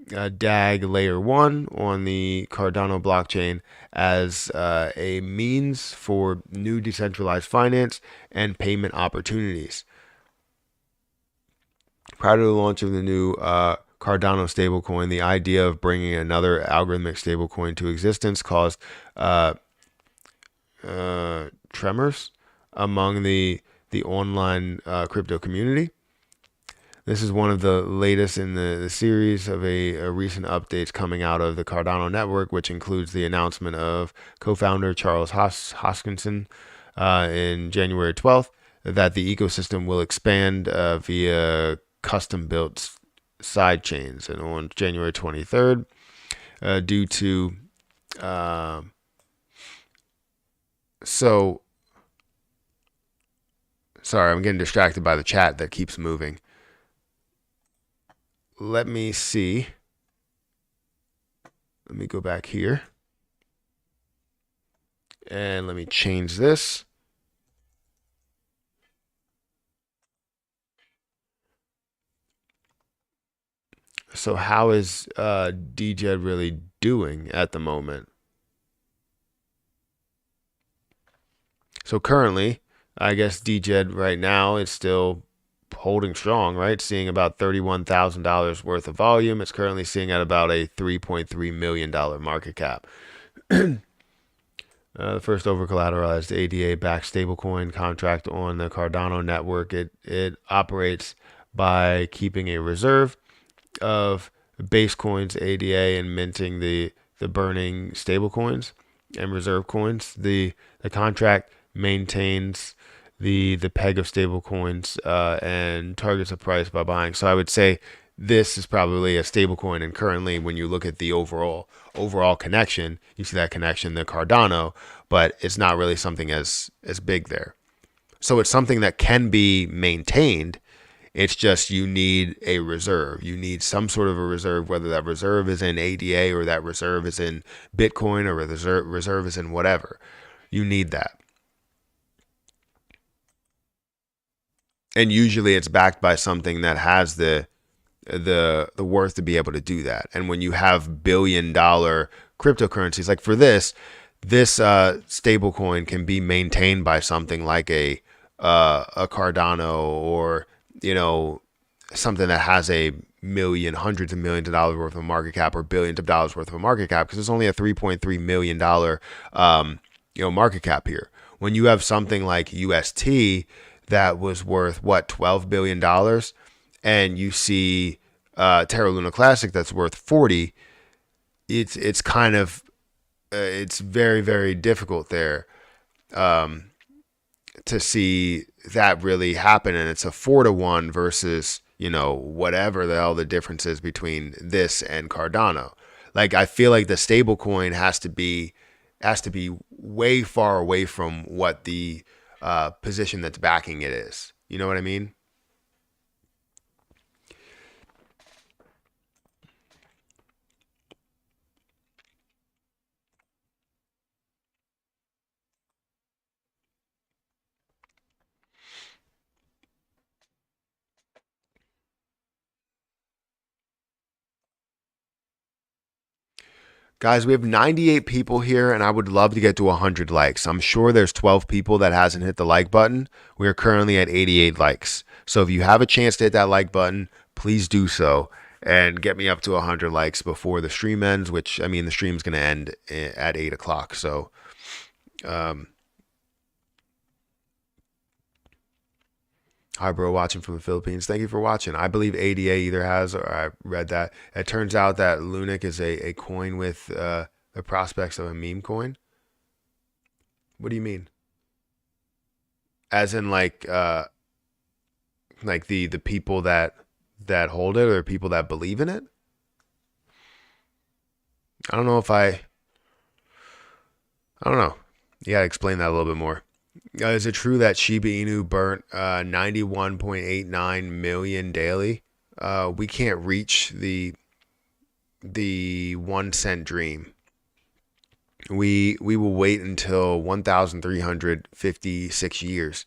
DAG Layer 1 on the Cardano blockchain as a means for new decentralized finance and payment opportunities. Prior to the launch of the new Cardano stablecoin, the idea of bringing another algorithmic stablecoin to existence caused tremors among the online crypto community. This is one of the latest in the series of a recent updates coming out of the Cardano network, which includes the announcement of co-founder Charles Hoskinson in January 12th that the ecosystem will expand via custom-built side chains. And on January 23rd, due to sorry, I'm getting distracted by the chat that keeps moving. Let me see. Let me go back here. And let me change this. So how is DJED really doing at the moment? So currently, I guess DJED right now is still holding strong, right? Seeing about $31,000 worth of volume. It's currently seeing at about a $3.3 million market cap. The first over-collateralized ADA-backed stablecoin contract on the Cardano network. It operates by keeping a reserve of base coins, ADA, and minting the burning stablecoins and reserve coins. The contract maintains the peg of stablecoins and targets a price by buying. So I would say this is probably a stablecoin, and currently when you look at the overall connection, you see that connection to Cardano, but it's not really something as big there. So it's something that can be maintained. It's just you need a reserve. You need some sort of a reserve, whether that reserve is in ADA or that reserve is in Bitcoin or the reserve is in whatever. You need that. And usually it's backed by something that has the worth to be able to do that. And when you have billion-dollar cryptocurrencies, like for this stablecoin can be maintained by something like a Cardano, or something that has a million, hundreds of millions of dollars worth of market cap, or billions of dollars worth of a market cap, because there's only a $3.3 million market cap here. When you have something like UST that was worth $12 billion, and you see Terra Luna Classic that's worth 40, it's kind of it's very, very difficult there to see that really happen. And it's a 4-to-1 versus whatever the hell the difference is between this and Cardano. Like, I feel like the stable coin has to be way far away from what the position that's backing it is. You know what I mean? Guys, we have 98 people here, and I would love to get to 100 likes. I'm sure there's 12 people that hasn't hit the like button. We are currently at 88 likes. So if you have a chance to hit that like button, please do so and get me up to 100 likes before the stream ends, which, I mean, the stream's going to end at 8 o'clock. So, hi, bro, watching from the Philippines. Thank you for watching. I believe ADA either has, or I read that. It turns out that LUNC is a coin with the prospects of a meme coin. What do you mean? As in like the people that hold it, or people that believe in it? I don't know if I don't know. You gotta explain that a little bit more. Is it true that Shiba Inu burnt 91.89 million daily? We can't reach the 1 cent dream. We will wait until 1,356 years.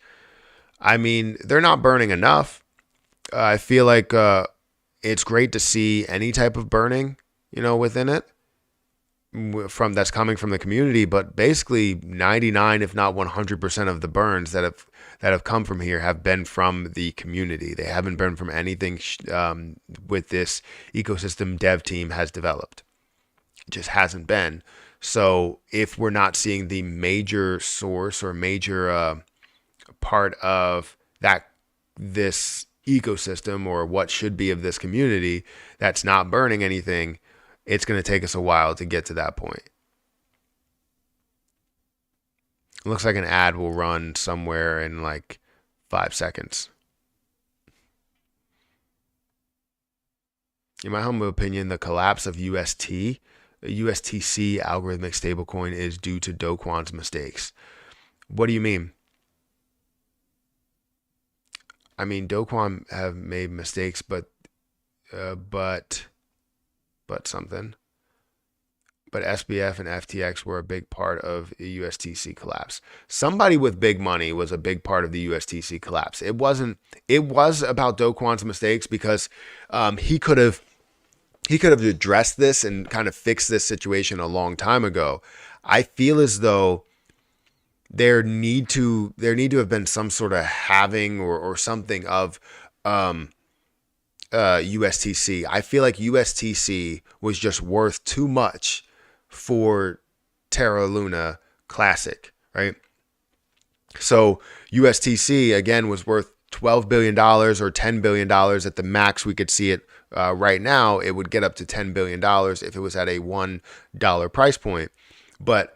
I mean, they're not burning enough. I feel like it's great to see any type of burning, within it, that's coming from the community, but basically 99, if not 100% of the burns that have come from here have been from the community. They haven't been from anything with this ecosystem dev team has developed. It just hasn't been. So if we're not seeing the major source or major part of this ecosystem, or what should be of this community, that's not burning anything, it's going to take us a while to get to that point. It looks like an ad will run somewhere in like 5 seconds. In my humble opinion, the collapse of USTC algorithmic stablecoin is due to Do Kwon's mistakes. What do you mean? I mean, Do Kwon have made mistakes, but something. But SBF and FTX were a big part of the USTC collapse. Somebody with big money was a big part of the USTC collapse. It was about Do Kwon's mistakes, because he could have addressed this and kind of fixed this situation a long time ago. I feel as though there need to have been some sort of halving or something of USTC. I feel like USTC was just worth too much for Terra Luna Classic, right? So USTC again was worth $12 billion or $10 billion at the max. We could see it right now. It would get up to $10 billion if it was at a $1 price point. But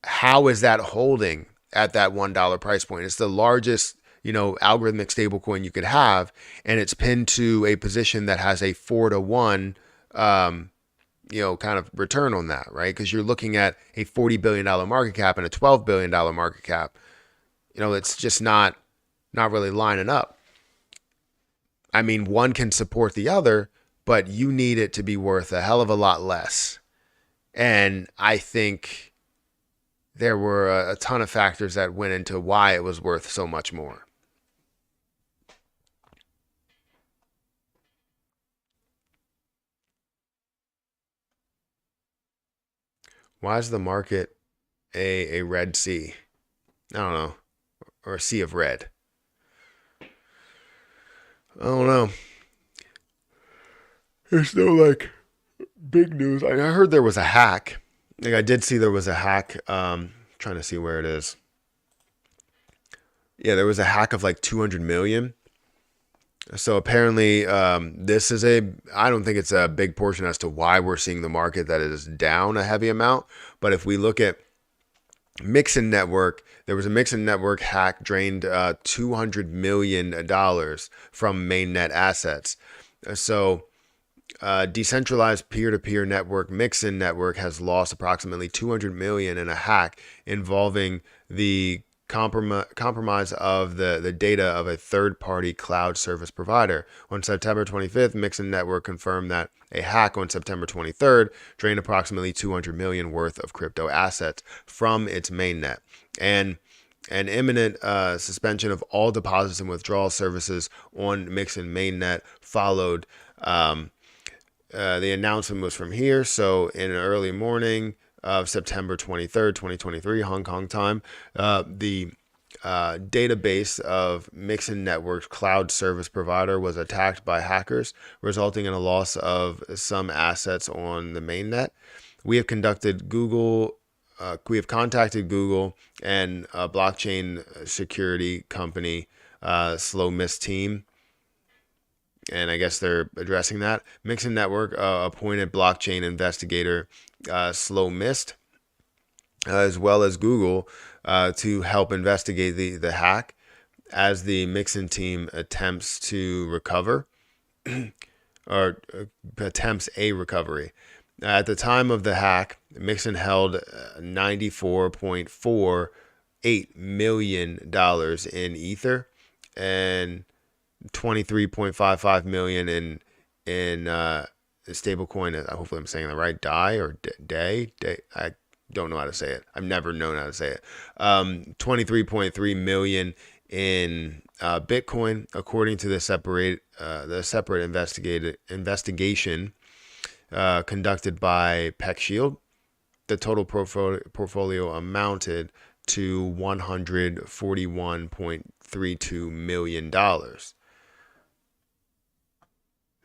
how is that holding at that $1 price point? It's the largest algorithmic stablecoin you could have, and it's pinned to a position that has a 4-to-1, kind of return on that, right? Because you're looking at a $40 billion market cap and a $12 billion market cap. It's just not really lining up. I mean, one can support the other, but you need it to be worth a hell of a lot less. And I think there were a ton of factors that went into why it was worth so much more. Why is the market a red sea? I don't know. Or a sea of red. I don't know. There's no big news. I heard there was a hack. I did see there was a hack. Trying to see where it is. Yeah, there was a hack of 200 million. So apparently this is I don't think it's a big portion as to why we're seeing the market that is down a heavy amount. But if we look at Mixin network, there was a Mixin network hack, drained $200 million from mainnet assets. So decentralized peer-to-peer network Mixin network has lost approximately $200 million in a hack involving the compromise of the data of a third-party cloud service provider. On September 25th, Mixin Network confirmed that a hack on September 23rd drained approximately $200 million worth of crypto assets from its mainnet. And an imminent suspension of all deposits and withdrawal services on Mixin mainnet followed The announcement was from here. So in an early morning of September 23rd, 2023, Hong Kong time, the database of Mixin Network's cloud service provider was attacked by hackers, resulting in a loss of some assets on the mainnet. We have contacted Google and blockchain security company Slow Mist team, and I guess they're addressing that. Mixin Network appointed blockchain investigator Slow Mist, as well as Google, to help investigate the hack as the Mixin team attempts to recover or attempts a recovery. At the time of the hack, Mixin held $94.48 million in Ether and $23.55 million in stablecoin. Hopefully, I'm saying the right. Day. I don't know how to say it. I've never known how to say it. 23.3 million in Bitcoin, according to the separate investigation conducted by PeckShield. The total portfolio amounted to $141.32 million.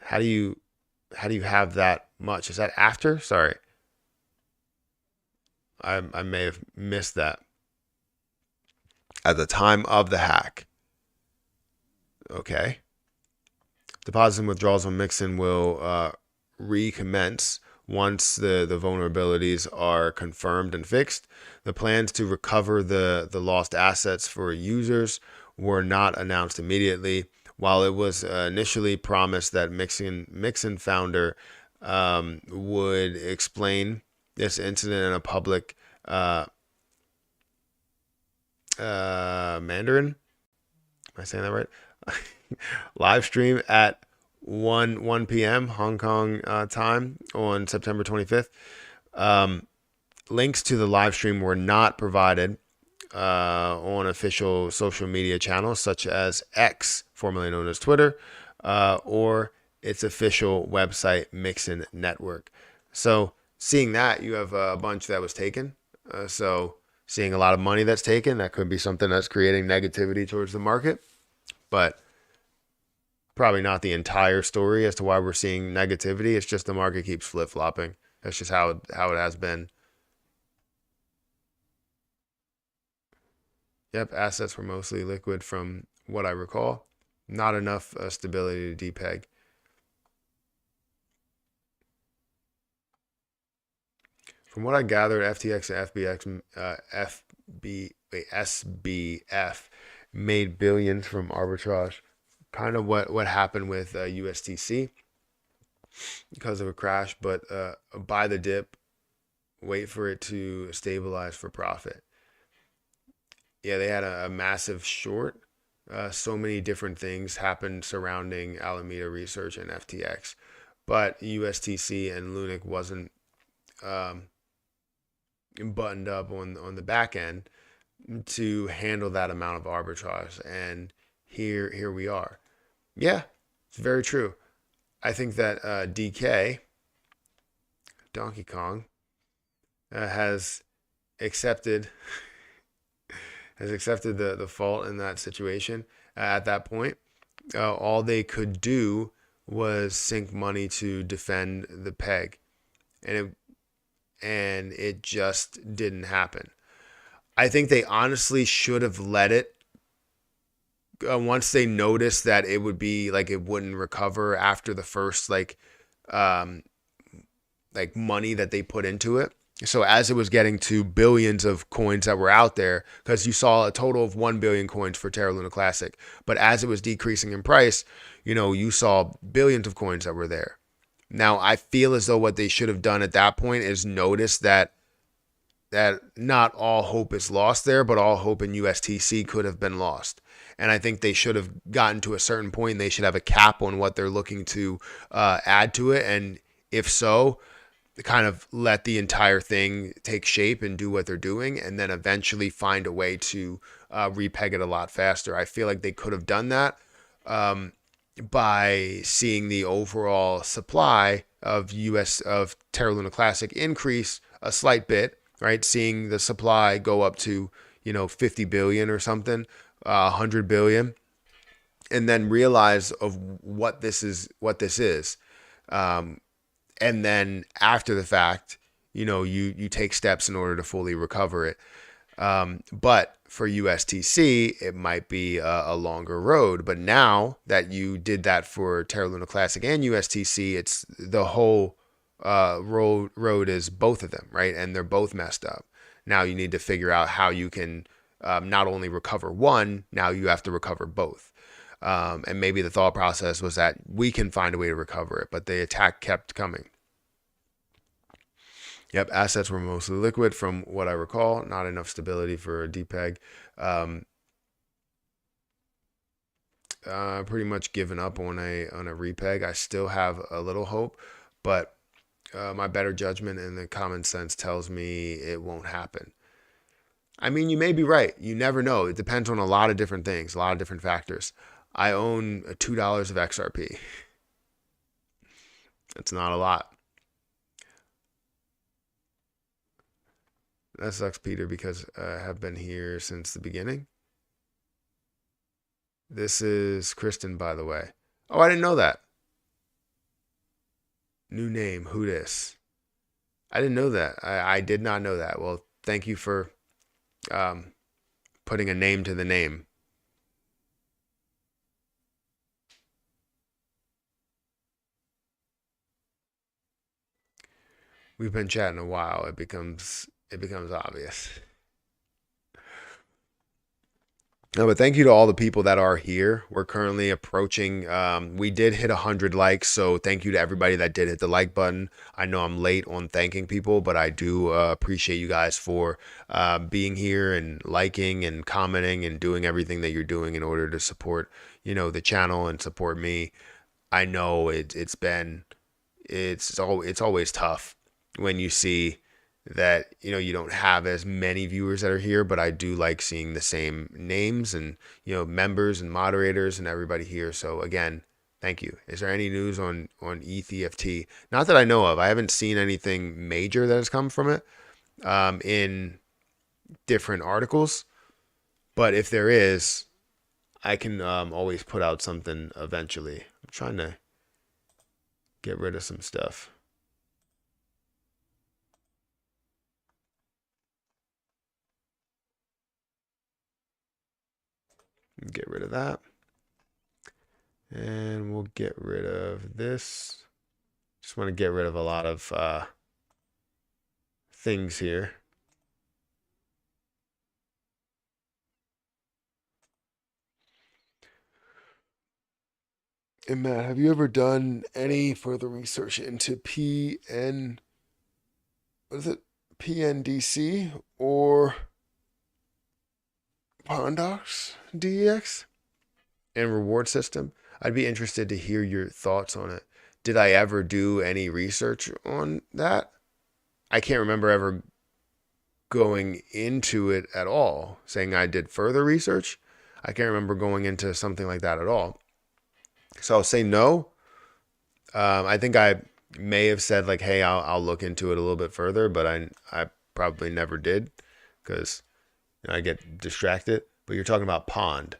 How do you have that much? Is that after? Sorry, I may have missed that. At the time of the hack. Okay. Deposits and withdrawals on Mixin will recommence once the vulnerabilities are confirmed and fixed. The plans to recover the lost assets for users were not announced immediately. While it was initially promised that Mixin founder would explain this incident in a public Mandarin. Am I saying that right? Live stream at 1 p.m. Hong Kong time on September 25th. Links to the live stream were not provided on official social media channels such as X, formerly known as Twitter, or its official website, Mixin Network. So seeing that, you have a bunch that was taken. So seeing a lot of money that's taken, that could be something that's creating negativity towards the market. But probably not the entire story as to why we're seeing negativity. It's just the market keeps flip-flopping. That's just how it has been. Yep, assets were mostly liquid from what I recall. Not enough stability to depeg. From what I gathered, FTX and SBF made billions from arbitrage. Kind of what happened with USTC because of a crash, but buy the dip, wait for it to stabilize for profit. Yeah, they had a massive short. So many different things happened surrounding Alameda Research and FTX, but USTC and LUNC wasn't buttoned up on the back end to handle that amount of arbitrage, and here we are. Yeah, it's very true. I think that DK, Donkey Kong, has accepted the fault in that situation. At that point, all they could do was sink money to defend the peg, and it just didn't happen. I think they honestly should have let it. Once they noticed that it would be like it wouldn't recover after the first like money that they put into it. So as it was getting to billions of coins that were out there, because you saw a total of 1 billion coins for Terra Luna Classic, but as it was decreasing in price, you saw billions of coins that were there. Now I feel as though what they should have done at that point is notice that not all hope is lost there, but all hope in USTC could have been lost. And I think they should have gotten to a certain point. They should have a cap on what they're looking to add to it. And if so, kind of let the entire thing take shape and do what they're doing, and then eventually find a way to repeg it a lot faster. I feel like they could have done that. by seeing the overall supply of Terra Luna Classic increase a slight bit, right? Seeing the supply go up to 50 billion or something, 100 billion, and then realize of what this is, and then after the fact, you take steps in order to fully recover it. But for USTC, it might be a longer road. But now that you did that for Terra Luna Classic and USTC, it's the whole road is both of them, right? And they're both messed up. Now you need to figure out how you can not only recover one, now you have to recover both. And maybe the thought process was that we can find a way to recover it, but the attack kept coming. Yep, assets were mostly liquid from what I recall. Not enough stability for a DPEG. Pretty much given up on a repeg. I still have a little hope, but my better judgment and the common sense tells me it won't happen. I mean, you may be right. You never know. It depends on a lot of different things, a lot of different factors. I own $2 of XRP. That's not a lot. That sucks, Peter, because I have been here since the beginning. This is Kristen, by the way. Oh, I didn't know that. New name, who this? I didn't know that. I did not know that. Well, thank you for putting a name to the name. We've been chatting a while. It becomes obvious. No, but thank you to all the people that are here. We're currently approaching, we did hit 100 likes, so thank you to everybody that did hit the like button. I know I'm late on thanking people, but I do appreciate you guys for being here and liking and commenting and doing everything that you're doing in order to support, the channel and support me. I know it's always tough when you see that you don't have as many viewers that are here, but I do like seeing the same names and members and moderators and everybody here. So again, thank you. Is there any news on ETH EFT? Not that I know of. I haven't seen anything major that has come from it in different articles, but if there is, I can always put out something eventually. I'm trying to get rid of some stuff. Get rid of that. And we'll get rid of this. Just want to get rid of a lot of things here. And Matt, have you ever done any further research into PNDC or Pondox DEX and reward system? I'd be interested to hear your thoughts on it. Did I ever do any research on that? I can't remember ever going into it at all, saying I did further research. I can't remember going into something like that at all. So I'll say no. I think I may have said like, hey, I'll look into it a little bit further, but I probably never did because I get distracted. But you're talking about Pond.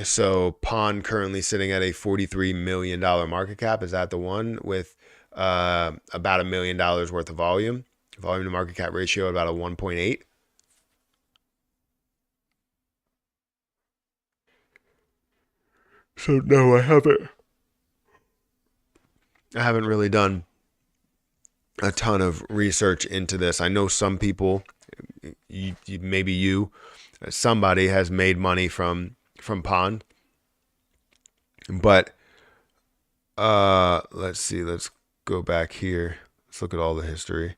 So Pond currently sitting at a $43 million market cap. Is that the one with about $1 million worth of volume? Volume to market cap ratio about a 1.8. So no, I haven't really done a ton of research into this. I know some people, maybe somebody has made money from Pond, but let's see. Let's go back here. Let's look at all the history,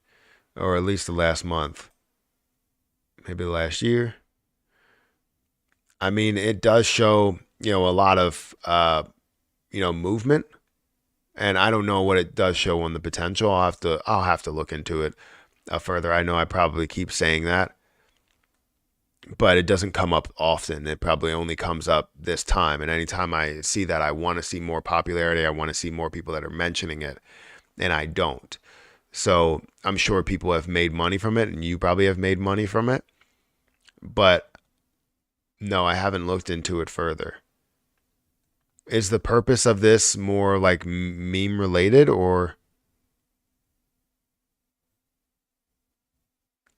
or at least the last month, maybe the last year. I mean, it does show a lot of movement. And I don't know what it does show on the potential. I'll have to look into it further. I know I probably keep saying that, but it doesn't come up often. It probably only comes up this time. And anytime I see that, I want to see more popularity. I want to see more people that are mentioning it, and I don't. So I'm sure people have made money from it, and you probably have made money from it. But no, I haven't looked into it further. Is the purpose of this more like meme related, or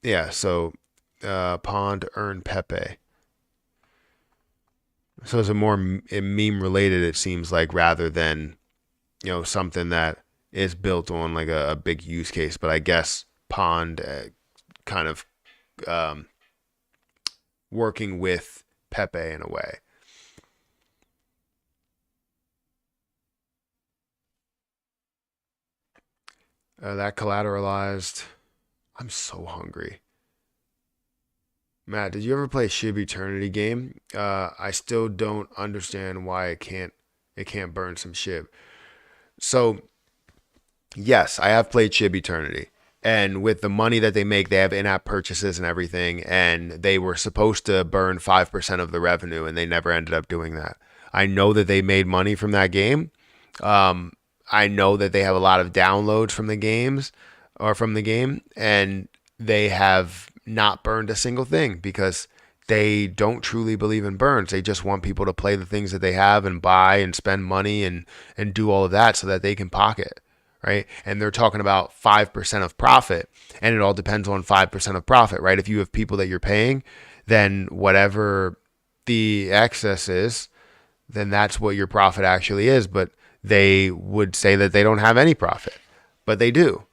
yeah? So Pond earn Pepe. So is it more meme related? It seems like, rather than something that is built on like a big use case. But I guess Pond kind of um, working with Pepe in a way. That collateralized. I'm so hungry. Matt, did you ever play Shib Eternity game? I still don't understand why it can't burn some Shib. So yes, I have played Shib Eternity. And with the money that they make, they have in-app purchases and everything, and they were supposed to burn 5% of the revenue, and they never ended up doing that. I know that they made money from that game. Um, I know that they have a lot of downloads from the games or from the game, and they have not burned a single thing because they don't truly believe in burns. They just want people to play the things that they have and buy and spend money and do all of that so that they can pocket, right? And they're talking about 5% of profit, and it all depends on 5% of profit, right? If you have people that you're paying, then whatever the excess is, then that's what your profit actually is. But they would say that they don't have any profit, but they do.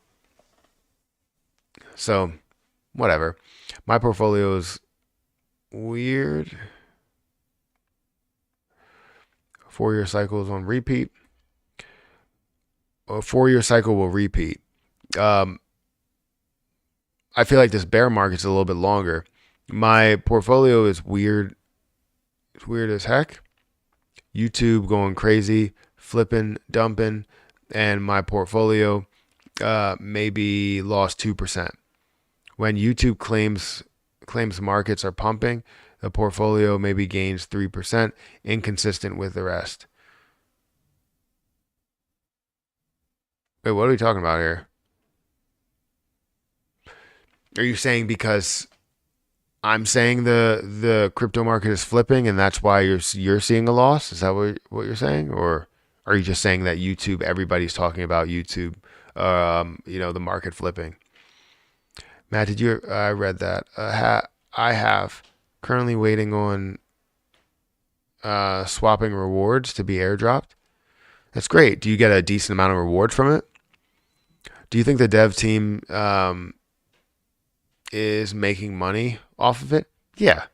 So whatever. My portfolio is weird. 4-year cycles on repeat. A 4-year cycle will repeat. Um, I feel like this bear market's a little bit longer. My portfolio is weird. It's weird as heck. YouTube going crazy, flipping, dumping, and my portfolio maybe lost 2%. When YouTube claims markets are pumping, the portfolio maybe gains 3%, inconsistent with the rest. Wait, what are we talking about here? Are you saying because I'm saying the crypto market is flipping and that's why you're seeing a loss? Is that what you're saying, or are you just saying that YouTube? Everybody's talking about YouTube. The market flipping. Matt, did you? I read that. I have currently waiting on swapping rewards to be airdropped. That's great. Do you get a decent amount of reward from it? Do you think the dev team is making money off of it? Yeah,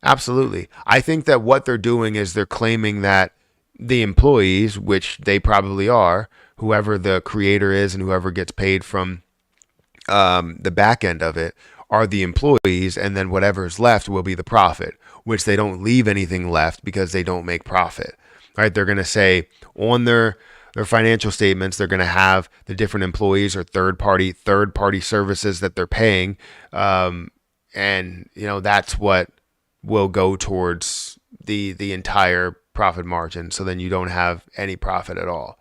absolutely. I think that what they're doing is they're claiming that the employees, which they probably are, whoever the creator is and whoever gets paid from the back end of it, are the employees, and then whatever is left will be the profit, which they don't leave anything left because they don't make profit. Right? They're going to say on their financial statements, they're going to have the different employees or third party services that they're paying, and that's what will go towards the entire profit margin. So then you don't have any profit at all.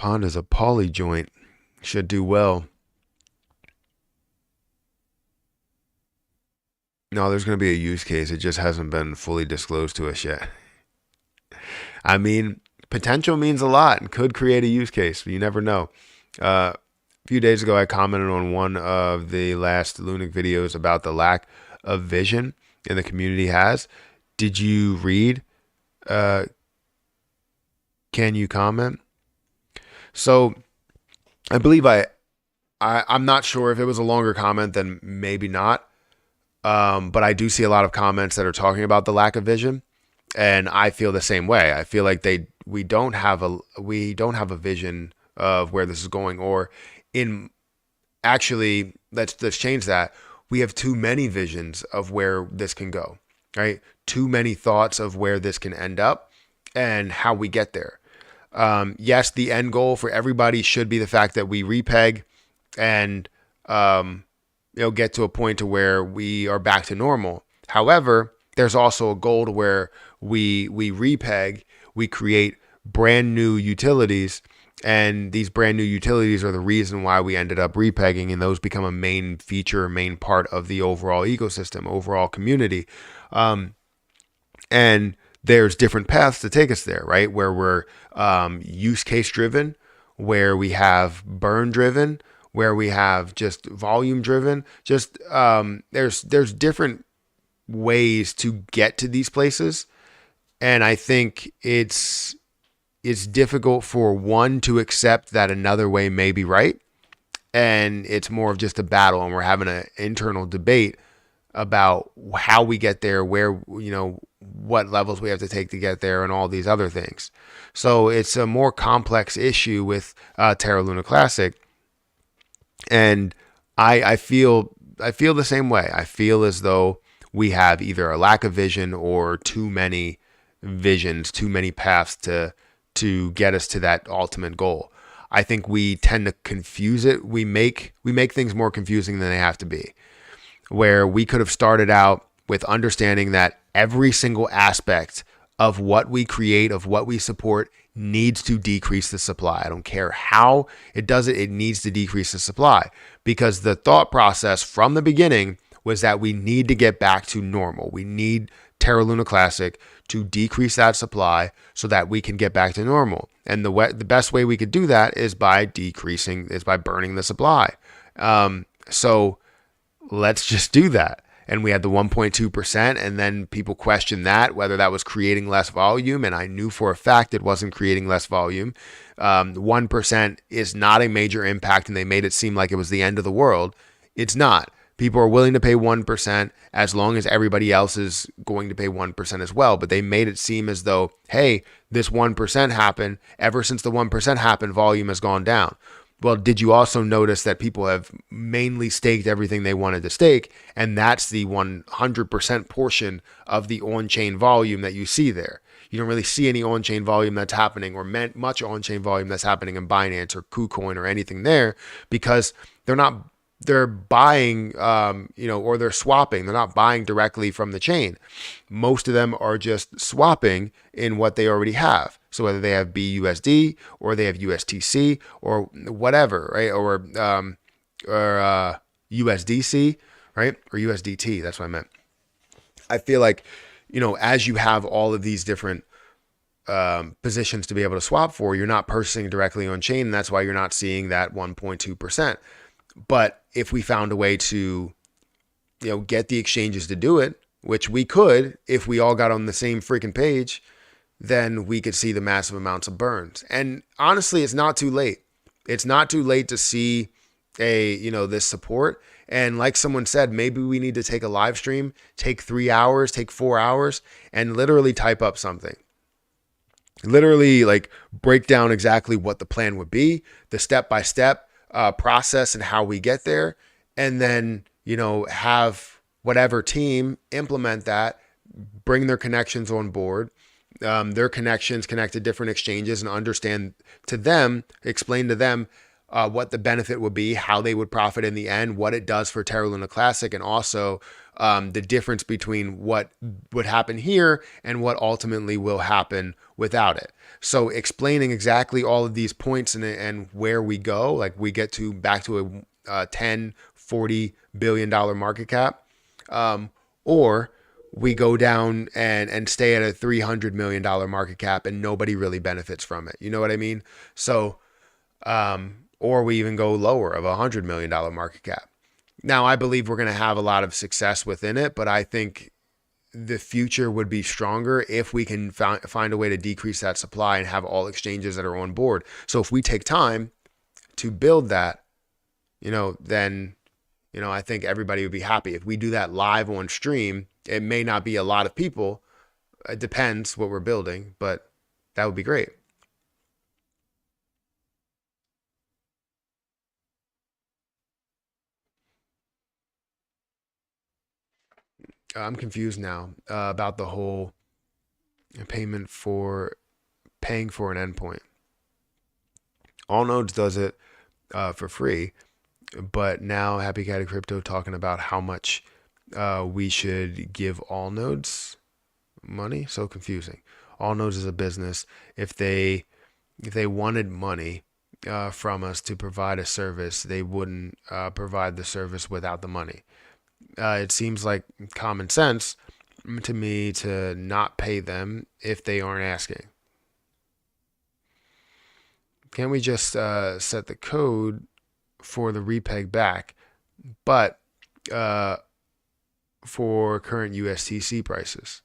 Pond is a poly joint, should do well. No, there's going to be a use case. It just hasn't been fully disclosed to us yet. I mean, potential means a lot and could create a use case. You never know. A few days ago, I commented on one of the last LUNC videos about the lack of vision in the community has. Did you read? Uh, can you comment? So I believe I'm not sure if it was a longer comment, then maybe not. But I do see a lot of comments that are talking about the lack of vision, and I feel the same way. I feel like we don't have a vision of where this is going, or in actually let's change that. We have too many visions of where this can go. right? Too many thoughts of where this can end up and how we get there. Yes, the end goal for everybody should be the fact that we repeg and get to a point to where we are back to normal. However, there's also a goal to where we repeg, we create brand new utilities, and these brand new utilities are the reason why we ended up repegging, and those become a main feature, a main part of the overall ecosystem, overall community. And there's different paths to take us there, right? Where we're use case driven, where we have burn driven, where we have just volume driven. Just there's different ways to get to these places, and I think it's difficult for one to accept that another way may be right, and it's more of just a battle, and we're having an internal debate about how we get there, where, what levels we have to take to get there, and all these other things. So it's a more complex issue with Terra Luna Classic, and I feel the same way. I feel as though we have either a lack of vision or too many visions, too many paths to get us to that ultimate goal. I think we tend to confuse it. We make things more confusing than they have to be. Where we could have started out with understanding that every single aspect of what we create, of what we support, needs to decrease the supply. I don't care how it does it, it needs to decrease the supply, because the thought process from the beginning was that we need to get back to normal. We need Terra Luna Classic to decrease that supply so that we can get back to normal. And the best way we could do that is by burning the supply. So let's just do that. And we had the 1.2%, and then people questioned that, whether that was creating less volume. And I knew for a fact it wasn't creating less volume. 1% is not a major impact, and they made it seem like it was the end of the world. It's not. People are willing to pay 1% as long as everybody else is going to pay 1% as well. But they made it seem as though, hey, this 1% happened. Ever since the 1% happened, volume has gone down. Well, did you also notice that people have mainly staked everything they wanted to stake? And that's the 100% portion of the on-chain volume that you see there. You don't really see any on-chain volume that's happening, or much on-chain volume that's happening in Binance or KuCoin or anything there, because they're buying, or they're swapping. They're not buying directly from the chain. Most of them are just swapping in what they already have. So whether they have BUSD or they have USTC or whatever, right? Or USDC, right? Or USDT. That's what I meant. I feel like, as you have all of these different positions to be able to swap for, you're not purchasing directly on chain. And that's why you're not seeing that 1.2%. But if we found a way to, get the exchanges to do it, which we could, if we all got on the same freaking page, then we could see the massive amounts of burns. And honestly, it's not too late. It's not too late to see this support. And like someone said, maybe we need to take a live stream, take 3 hours, take 4 hours, and literally type up something. Literally like break down exactly what the plan would be, the step-by-step process and how we get there. And then, have whatever team implement that, bring their connections on board, their connections connect to different exchanges, and explain to them what the benefit would be, how they would profit in the end, what it does for Terra Luna Classic, and also the difference between what would happen here and what ultimately will happen without it. So explaining exactly all of these points and where we go, like we get back to a $10-40 billion market cap, or we go down and stay at a $300 million market cap and nobody really benefits from it. You know what I mean? So, or we even go lower of a $100 million market cap. Now, I believe we're going to have a lot of success within it, but I think the future would be stronger if we can find a way to decrease that supply and have all exchanges that are on board. So if we take time to build that, then, I think everybody would be happy. If we do that live on stream, it may not be a lot of people. It depends what we're building, but that would be great. I'm confused now about the whole paying for an endpoint. All Nodes does it for free, but now Happy Caddy Crypto talking about how much we should give All Nodes money. So confusing. All Nodes is a business. If they wanted money from us to provide a service, they wouldn't provide the service without the money. It seems like common sense to me to not pay them if they aren't asking. Can't we just set the code for the repeg back, but for current USTC prices?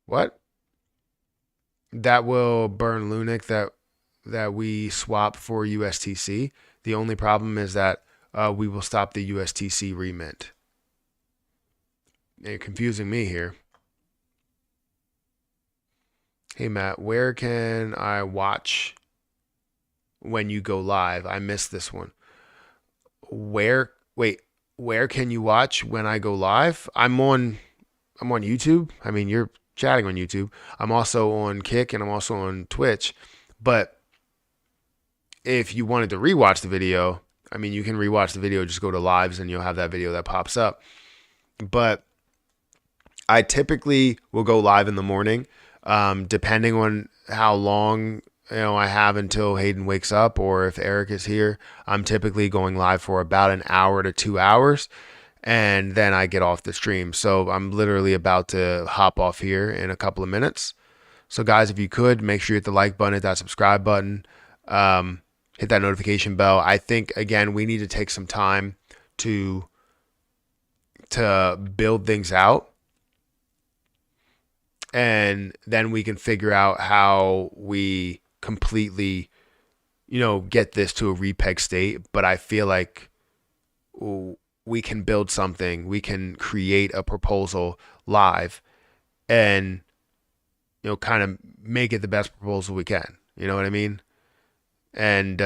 What? That will burn LUNC that we swap for USTC. The only problem is that we will stop the USTC remint. You're confusing me here. Hey Matt, where can I watch when you go live? I missed this one. Where can you watch when I go live? I'm on YouTube. I mean, you're chatting on YouTube. I'm also on Kick and I'm also on Twitch. But if you wanted to rewatch the video, I mean, you can rewatch the video, just go to lives and you'll have that video that pops up. But I typically will go live in the morning, depending on how long I have until Hayden wakes up, or if Eric is here. I'm typically going live for about an hour to 2 hours, and then I get off the stream. So I'm literally about to hop off here in a couple of minutes. So guys, if you could, make sure you hit the like button, hit that subscribe button, hit that notification bell. I think, again, we need to take some time to build things out. And then we can figure out how we completely, get this to a repeg state. But I feel like we can build something. We can create a proposal live and, kind of make it the best proposal we can. You know what I mean? And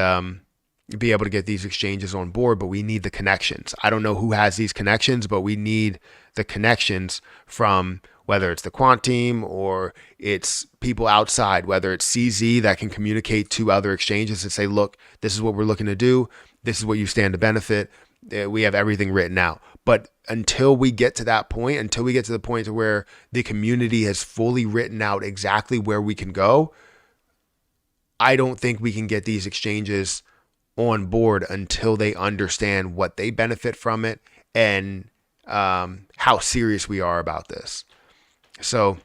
be able to get these exchanges on board, but we need the connections. I don't know who has these connections, but we need the connections from whether it's the quant team or it's people outside, whether it's CZ that can communicate to other exchanges and say, look, this is what we're looking to do. This is what you stand to benefit. We have everything written out. But until we get to that point, until we get to the point to where the community has fully written out exactly where we can go, I don't think we can get these exchanges on board until they understand what they benefit from it and how serious we are about this. So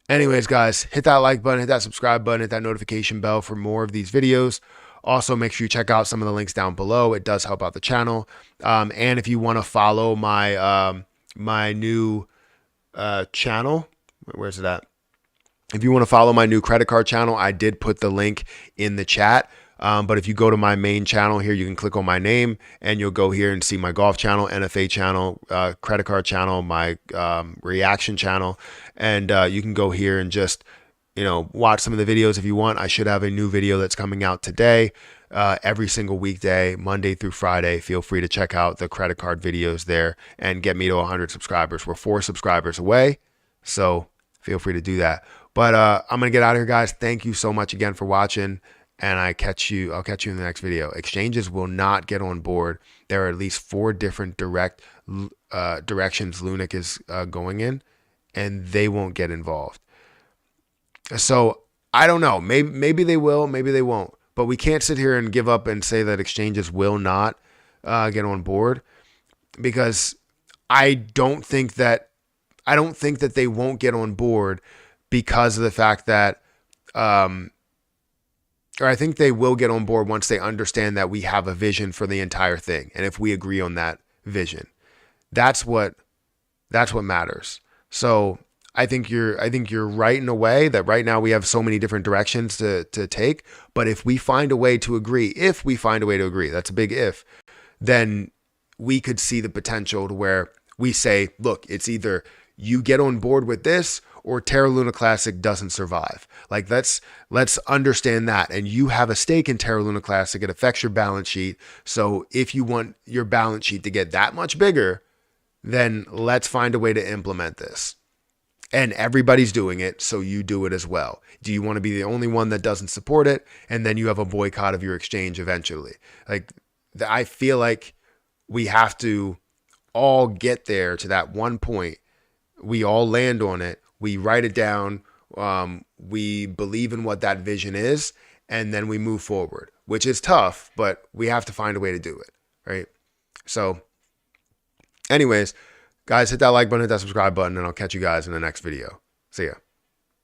anyways, guys, hit that like button, hit that subscribe button, hit that notification bell for more of these videos. Also, make sure you check out some of the links down below. It does help out the channel. And if you want to follow my my new channel, where's it at? If you want to follow my new credit card channel, I did put the link in the chat. But if you go to my main channel here, you can click on my name and you'll go here and see my golf channel, NFA channel, credit card channel, my reaction channel. And you can go here and just, watch some of the videos if you want. I should have a new video that's coming out today, every single weekday, Monday through Friday. Feel free to check out the credit card videos there and get me to 100 subscribers. We're 4 subscribers away, so feel free to do that. But I'm going to get out of here, guys. Thank you so much again for watching. And I'll catch you in the next video. Exchanges will not get on board. There are at least 4 different directions LUNC is going in, and they won't get involved. So I don't know. Maybe they will, maybe they won't. But we can't sit here and give up and say that exchanges will not get on board, because I don't think that they won't get on board because of the fact that. Or I think they will get on board once they understand that we have a vision for the entire thing. And if we agree on that vision, that's what matters. So I think you're right in a way that right now we have so many different directions to take. But if we find a way to agree, that's a big if, then we could see the potential to where we say, look, it's either you get on board with this, or Terra Luna Classic doesn't survive. Like let's understand that. And you have a stake in Terra Luna Classic. It affects your balance sheet. So if you want your balance sheet to get that much bigger, then let's find a way to implement this. And everybody's doing it, so you do it as well. Do you want to be the only one that doesn't support it, and then you have a boycott of your exchange eventually? Like, I feel like we have to all get there to that one point. We all land on it. We write it down. We believe in what that vision is, and then we move forward, which is tough, but we have to find a way to do it, right? So anyways, guys, hit that like button, hit that subscribe button, and I'll catch you guys in the next video. See ya.